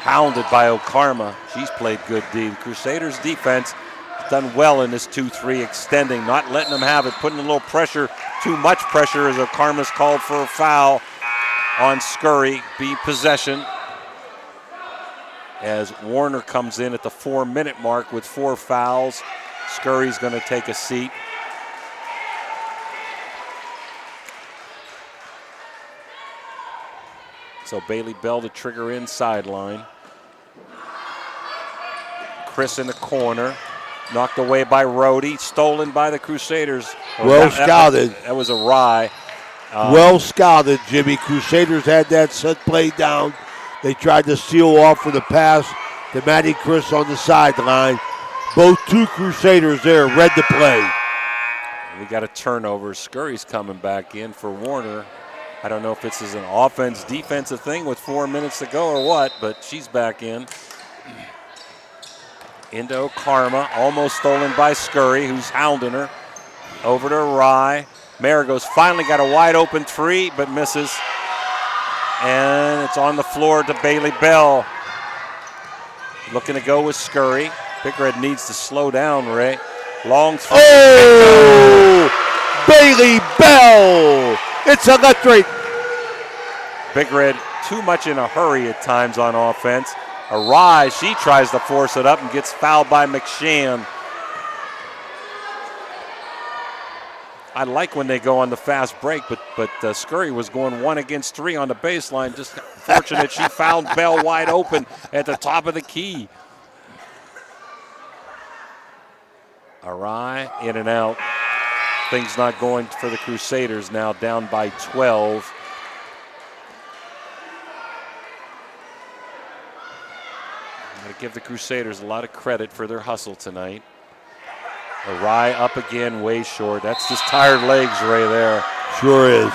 Hounded by Okarma. She's played good D. The Crusaders' defense done well in this 2-3 extending, not letting them have it, putting a little pressure, too much pressure as Okarma's called for a foul on Scurry, be possession. As Warner comes in at the 4-minute mark with 4 fouls. Scurry's going to take a seat. So Bailey Bell to trigger in sideline. Chris in the corner. Knocked away by Rhodey. Stolen by the Crusaders. Well scouted. That was a Rye. Well scouted, Jimmy. Crusaders had that set play down. They tried to seal off for the pass to Matty Chris on the sideline. Both two Crusaders there read the play. We got a turnover. Scurry's coming back in for Warner. I don't know if this is an offense, defensive thing with 4 minutes to go or what, but she's back in. Into Karma, almost stolen by Scurry, who's hounding her. Over to Rye. Marigo's finally got a wide open three, but misses. And it's on the floor to Bailey Bell. Looking to go with Scurry. Big Red needs to slow down, Ray. Long three. Oh! Bailey Bell! It's electric. Big Red too much in a hurry at times on offense. A Rise, she tries to force it up and gets fouled by McShann. I like when they go on the fast break, but Scurry was going 1 against 3 on the baseline. Just fortunate she found Bell wide open at the top of the key. Arai in and out. Things not going for the Crusaders now, down by 12. I'm going to give the Crusaders a lot of credit for their hustle tonight. Arai up again, way short. That's just tired legs, Ray, there. Sure is.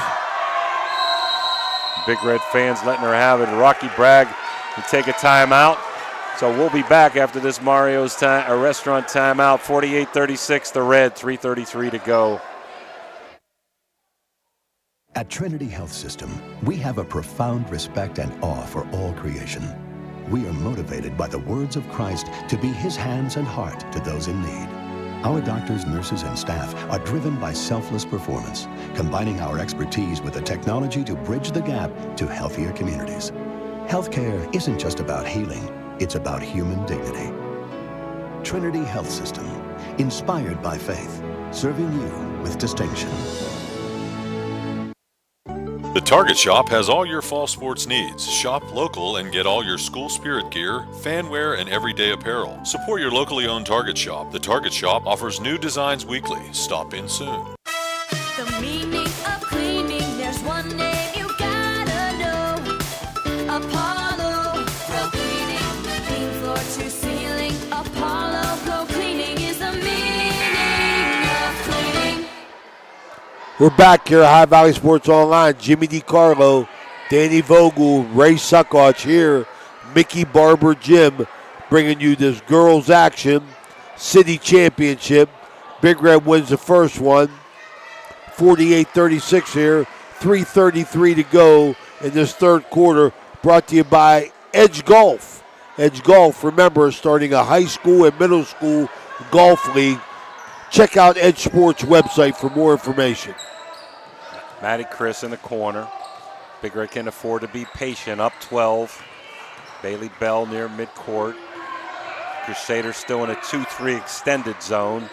Big Red fans letting her have it. Rocky Bragg will take a timeout. So we'll be back after this Mario's restaurant timeout. 48-36, the Red, 3:33 to go. At Trinity Health System, we have a profound respect and awe for all creation. We are motivated by the words of Christ to be his hands and heart to those in need. Our doctors, nurses, and staff are driven by selfless performance, combining our expertise with the technology to bridge the gap to healthier communities. Healthcare isn't just about healing, it's about human dignity. Trinity Health System, inspired by faith, serving you with distinction. The Target Shop has all your fall sports needs. Shop local and get all your school spirit gear, fan wear, and everyday apparel. Support your locally owned Target Shop. The Target Shop offers new designs weekly. Stop in soon. The meaning of cleaning, there's one name you gotta know. Apollo Pro Cleaning. Clean floor to ceiling. Apollo Pro Cleaning is the meaning of cleaning. We're back here at High Valley Sports Online. Jimmy DiCarlo, Danny Vogel, Ray Suckoch here. Mickey Barber Jim bringing you this girls action. City Championship. Big Red wins the first one. 48-36 here. 3:33 to go in this third quarter. Brought to you by Edge Golf. Edge Golf, remember, starting a high school and middle school golf league. Check out Edge Sports website for more information. Matty Chris in the corner. Big Red can afford to be patient, up 12. Bailey Bell near midcourt. Crusaders still in a 2-3 extended zone.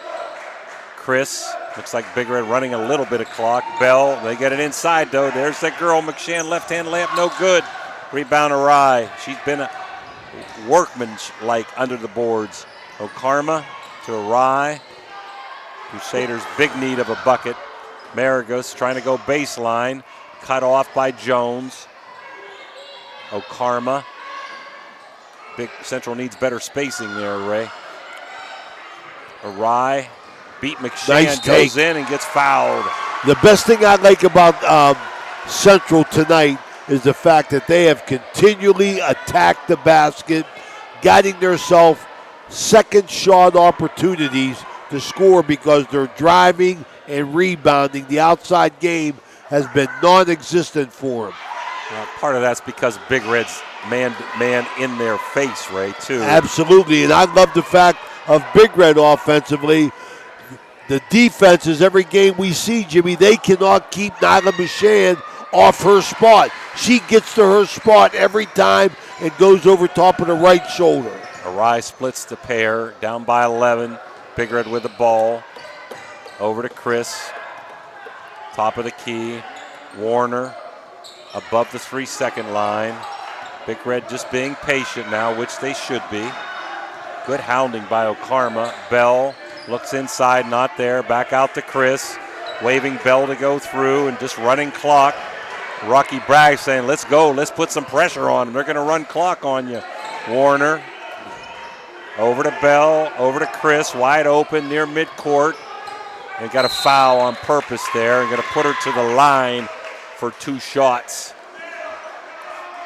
Chris, looks like Big Red running a little bit of clock. Bell, they get it inside though. There's that girl, McShann, left-hand layup, no good. Rebound Arai. She's been a workman-like under the boards. Okarma to Arai. Crusaders big need of a bucket. Maragos trying to go baseline. Cut off by Jones. Okarma. Big Central needs better spacing there, Ray. Arai beat McShann, Nice goes take. in and gets fouled. The best thing I like about Central tonight is the fact that they have continually attacked the basket, getting themselves second shot opportunities to score because they're driving and rebounding. The outside game has been non-existent for them. Well, part of that's because Big Red's man in their face, Ray, too. Absolutely, and I love the fact of Big Red offensively. The defense is every game we see, Jimmy, they cannot keep Nyla McShann off her spot. She gets to her spot every time and goes over top of the right shoulder. Arai splits the pair, down by 11. Big Red with the ball. Over to Chris. Top of the key. Warner. above the 3-second line. Big Red just being patient now, which they should be. Good hounding by Okarma. Bell looks inside, not there. Back out to Chris, waving Bell to go through and just running clock. Rocky Bragg saying, let's go, let's put some pressure on them. They're going to run clock on you. Warner over to Bell, over to Chris, wide open near midcourt. They got a foul on purpose there and going to put her to the line for 2 shots.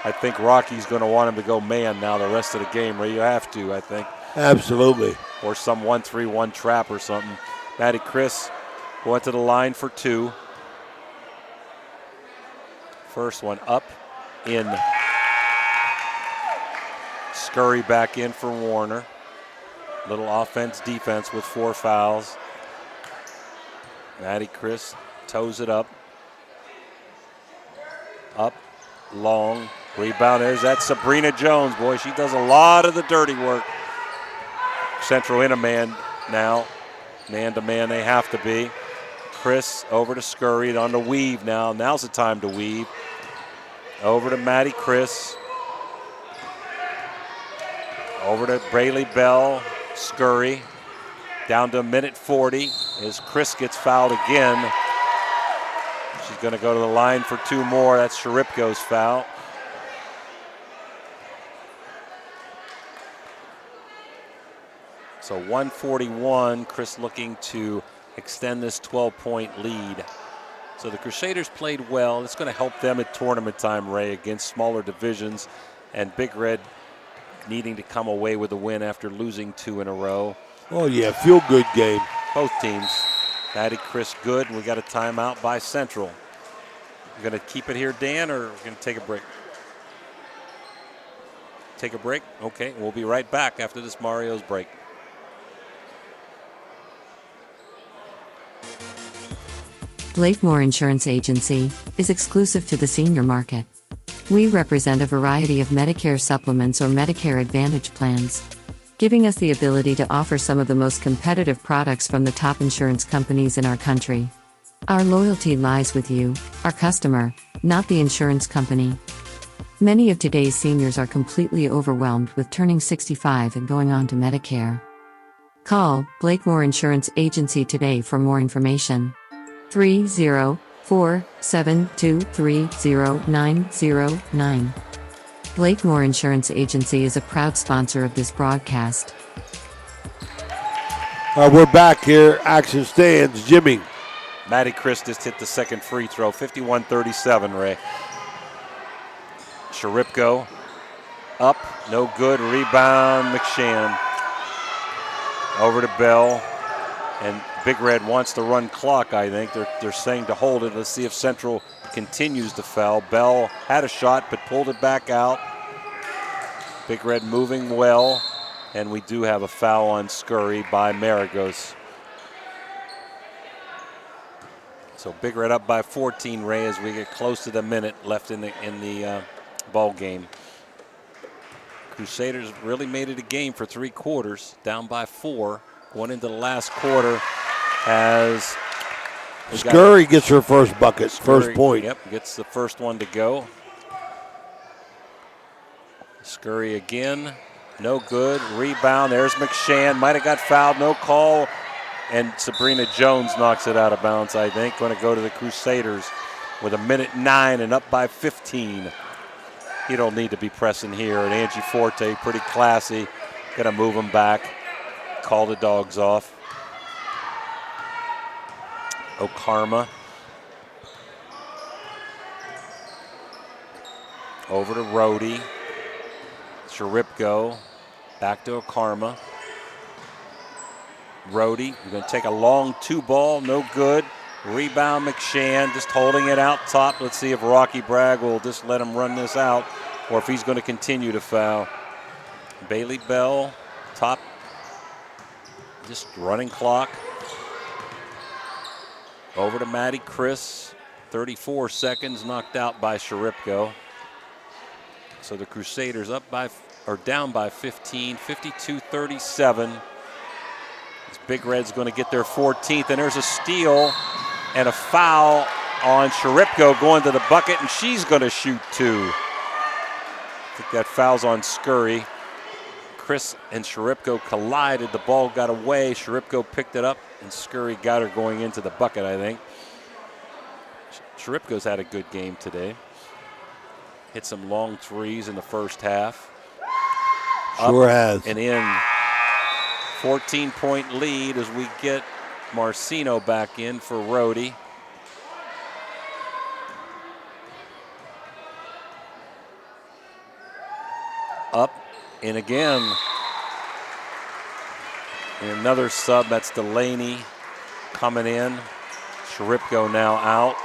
I think Rocky's going to want him to go man now the rest of the game. Ray, you have to, I think. Absolutely. Or some 1-3-1 trap or something. Maddie Chris went to the line for 2. First one up, in. Scurry back in for Warner. Little offense, defense with 4 fouls. Maddie Chris toes it up. Up, long. Rebound, there's that Sabrina Jones. Boy, she does a lot of the dirty work. Central in a man now. Man to man they have to be. Chris over to Scurry, on the weave now. Now's the time to weave. Over to Maddie Chris. Over to Braylee Bell. Scurry. Down to a minute 40 as Chris gets fouled again. She's going to go to the line for 2 more. That's Sharipko's foul. So 141, Chris looking to extend this 12-point lead. So the Crusaders played well. It's going to help them at tournament time, Ray, against smaller divisions. And Big Red needing to come away with a win after losing 2 in a row. Oh, yeah, feel-good game. Both teams. Maddie Chris good, and we got a timeout by Central. You're going to keep it here, Dan, or we're going to take a break? Take a break? Okay, we'll be right back after this Mario's break. Blakemore Insurance Agency is exclusive to the senior market. We represent a variety of Medicare supplements or Medicare Advantage plans, giving us the ability to offer some of the most competitive products from the top insurance companies in our country. Our loyalty lies with you, our customer, not the insurance company. Many of today's seniors are completely overwhelmed with turning 65 and going on to Medicare. Call Blakemore Insurance Agency today for more information. 304-723-0909. Blakemore Insurance Agency is a proud sponsor of this broadcast. We're back here. Action stands. Jimmy. Maddie Chris just hit the second free throw. 51-37, Ray. Sharipko up. No good. Rebound. McShann. Over to Bell. And Big Red wants to run clock, I think. They're saying to hold it. Let's see if Central continues to foul. Bell had a shot but pulled it back out. Big Red moving well. And we do have a foul on Scurry by Maragos. So Big Red up by 14, Ray, as we get close to the minute left in the ball game. Crusaders really made it a game for 3 quarters, down by 4. Going into the last quarter as Scurry gets her first bucket, first point. Yep, gets the first one to go. Scurry again, no good. Rebound, there's McShann, might have got fouled, no call. And Sabrina Jones knocks it out of bounds, I think. Going to go to the Crusaders with 1:09 and up by 15. You don't need to be pressing here. And Angie Forte, pretty classy. Going to move them back. Call the dogs off. Okarma. Over to Rhodey. Sharipko. Back to Okarma. Rhodey, you're going to take a long 2-ball, no good. Rebound McShann, just holding it out top. Let's see if Rocky Bragg will just let him run this out or if he's going to continue to foul. Bailey Bell, top, just running clock. Over to Maddie Chris, 34 seconds, knocked out by Sharipko. So the Crusaders up by, or down by 15, 52-37. Big Red's going to get their 14th, and there's a steal and a foul on Sharipko going to the bucket, and she's going to shoot 2. I think that foul's on Scurry. Chris and Sharipko collided. The ball got away. Sharipko picked it up, and Scurry got her going into the bucket, I think. Sharipko's had a good game today. Hit some long threes in the first half. Sure has. And in. 14-point lead as we get Marcino back in for Rhodey. Up and again. And another sub, that's Delaney coming in. Sharipko now out.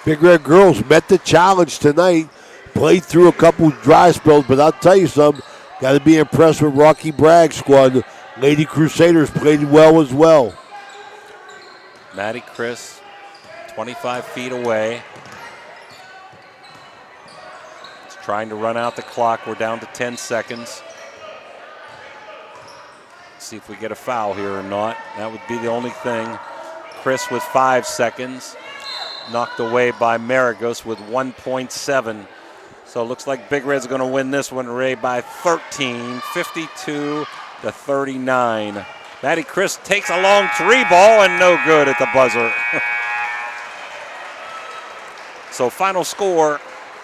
Big Red girls met the challenge tonight. Played through a couple dry spells, but I'll tell you something. Got to be impressed with Rocky Bragg's squad. Lady Crusaders played well as well. Maddie Chris, 25 feet away. He's trying to run out the clock. We're down to 10 seconds. See if we get a foul here or not. That would be the only thing. Chris with 5 seconds. Knocked away by Maragos with 1.7. So it looks like Big Red's going to win this one, Ray, by 13, 52-39. Maddie Chris takes a long 3 ball and no good at the buzzer. So final score,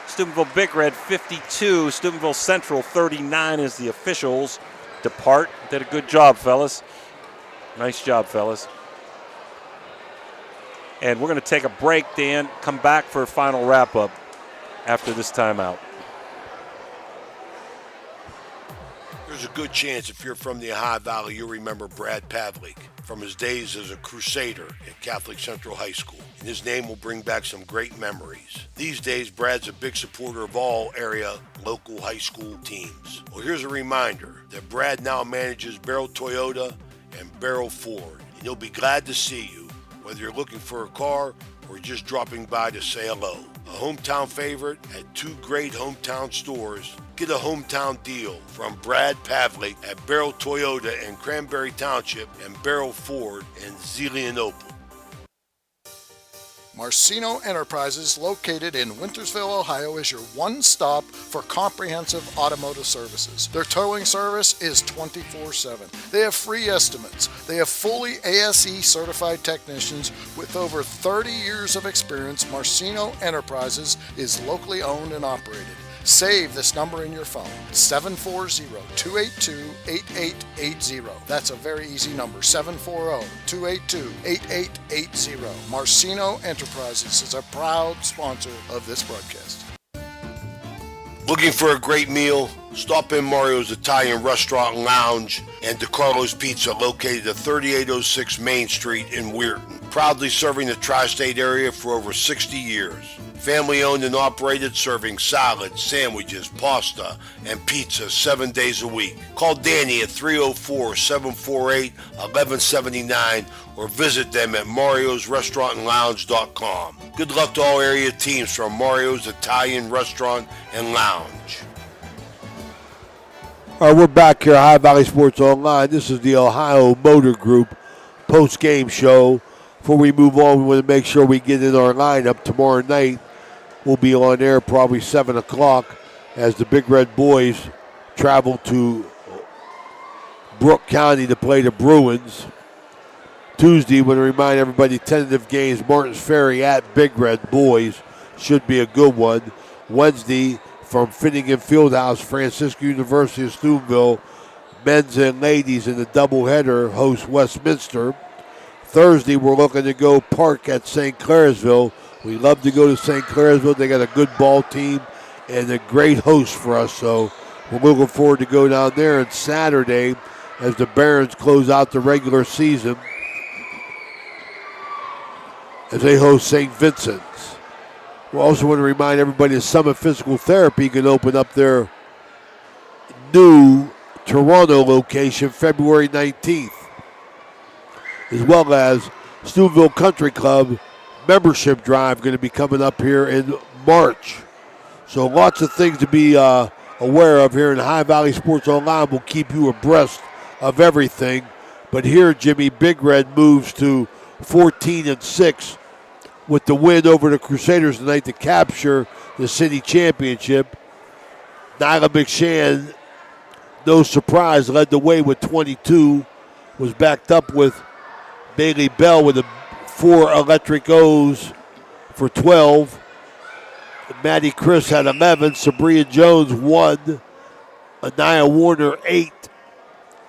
Steubenville Big Red 52, Steubenville Central 39 as the officials depart. Did a good job, fellas. Nice job, fellas. And we're going to take a break, Dan, come back for a final wrap-up after this timeout. There's a good chance if you're from the Ohio Valley, you'll remember Brad Pavlik from his days as a Crusader at Catholic Central High School. And his name will bring back some great memories. These days, Brad's a big supporter of all area local high school teams. Well, here's a reminder that Brad now manages Barrel Toyota and Barrel Ford. And he'll be glad to see you, whether you're looking for a car or just dropping by to say hello. A hometown favorite at 2 great hometown stores. Get a hometown deal from Brad Pavlik at Barrel Toyota in Cranberry Township and Barrel Ford in Zelienople. Marcino Enterprises, located in Wintersville, Ohio, is your one stop for comprehensive automotive services. Their towing service is 24/7. They have free estimates. They have fully ASE certified technicians with over 30 years of experience. Marcino Enterprises is locally owned and operated. Save this number in your phone, 740-282-8880. That's a very easy number, 740-282-8880. Marcino Enterprises is a proud sponsor of this broadcast. Looking for a great meal? Stop in Mario's Italian Restaurant and Lounge and DeCarlo's Pizza, located at 3806 Main Street in Weirton. Proudly serving the tri-state area for over 60 years. Family owned and operated, serving salads, sandwiches, pasta, and pizza 7 days a week. Call Danny at 304-748-1179 or visit them at mariosrestaurantandlounge.com. Good luck to all area teams from Mario's Italian Restaurant and Lounge. All right, we're back here at Ohio Valley Sports Online. This is the Ohio Motor Group post-game show. Before we move on, we want to make sure we get in our lineup tomorrow night. We'll be on air probably 7 o'clock as the Big Red boys travel to Brooke County to play the Bruins. Tuesday, want to remind everybody, tentative games, Martins Ferry at Big Red boys. Should be a good one. Wednesday, from Finnegan Fieldhouse, Francisco University of Steubenville, men's and ladies in the doubleheader host Westminster. Thursday, we're looking to go park at St. Clairsville. We love to go to St. Clairsville. They got a good ball team and a great host for us, so we're looking forward to go down there. And Saturday, as the Barons close out the regular season, as they host St. Vincent's. We also want to remind everybody that Summit Physical Therapy can open up their new Toronto location February 19th, as well as Steubenville Country Club membership drive going to be coming up here in March. So lots of things to be aware of here in Ohio Valley Sports Online. We'll keep you abreast of everything. But here, Jimmy, Big Red moves to 14-6 with the win over the Crusaders tonight to capture the city championship. Nyla McShann, no surprise, led the way with 22, was backed up with Bailey Bell with 4 electric O's for 12. Maddie Chris had 11, Sabria Jones 1, Anaya Warner 8,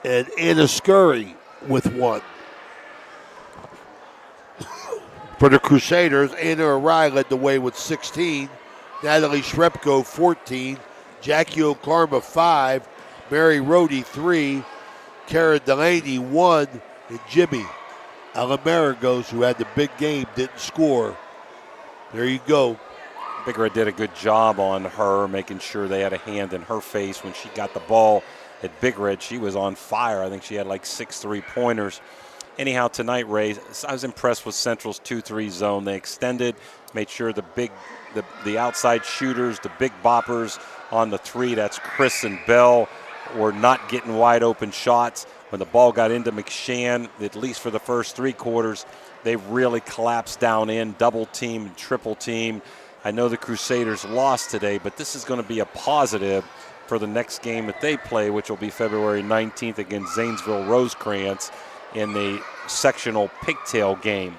and Anna Scurry with 1. For the Crusaders, Anna Arai led the way with 16, Natalie Shrepko 14, Jackie O'Karma 5, Mary Rohde 3, Kara Delaney 1, and Jimmy Alamaragos, who had the big game, didn't score. There you go. Big Red did a good job on her, making sure they had a hand in her face when she got the ball at Big Red. She was on fire. I think she had like 6 3-pointers. Anyhow, tonight, Ray, I was impressed with Central's 2-3 zone. They extended, made sure the outside shooters, the big boppers on the 3, that's Chris and Bell, were not getting wide open shots. When the ball got into McShann, at least for the first 3 quarters, they really collapsed down in, double team, triple team. I know the Crusaders lost today, but this is going to be a positive for the next game that they play, which will be February 19th against Zanesville Rosecrans in the sectional pigtail game.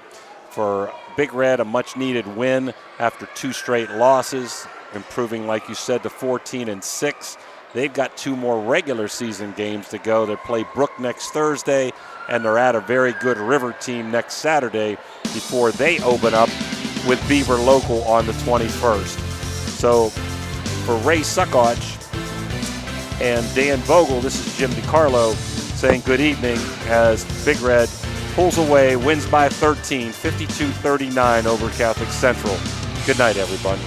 For Big Red, a much-needed win after 2 straight losses, improving, like you said, to 14-6. They've got 2 more regular season games to go. They play Brook next Thursday, and they're at a very good River team next Saturday before they open up with Beaver Local on the 21st. So for Ray Suckoch and Dan Vogel, this is Jim DiCarlo saying good evening as Big Red pulls away, wins by 13, 52-39 over Catholic Central. Good night, everybody.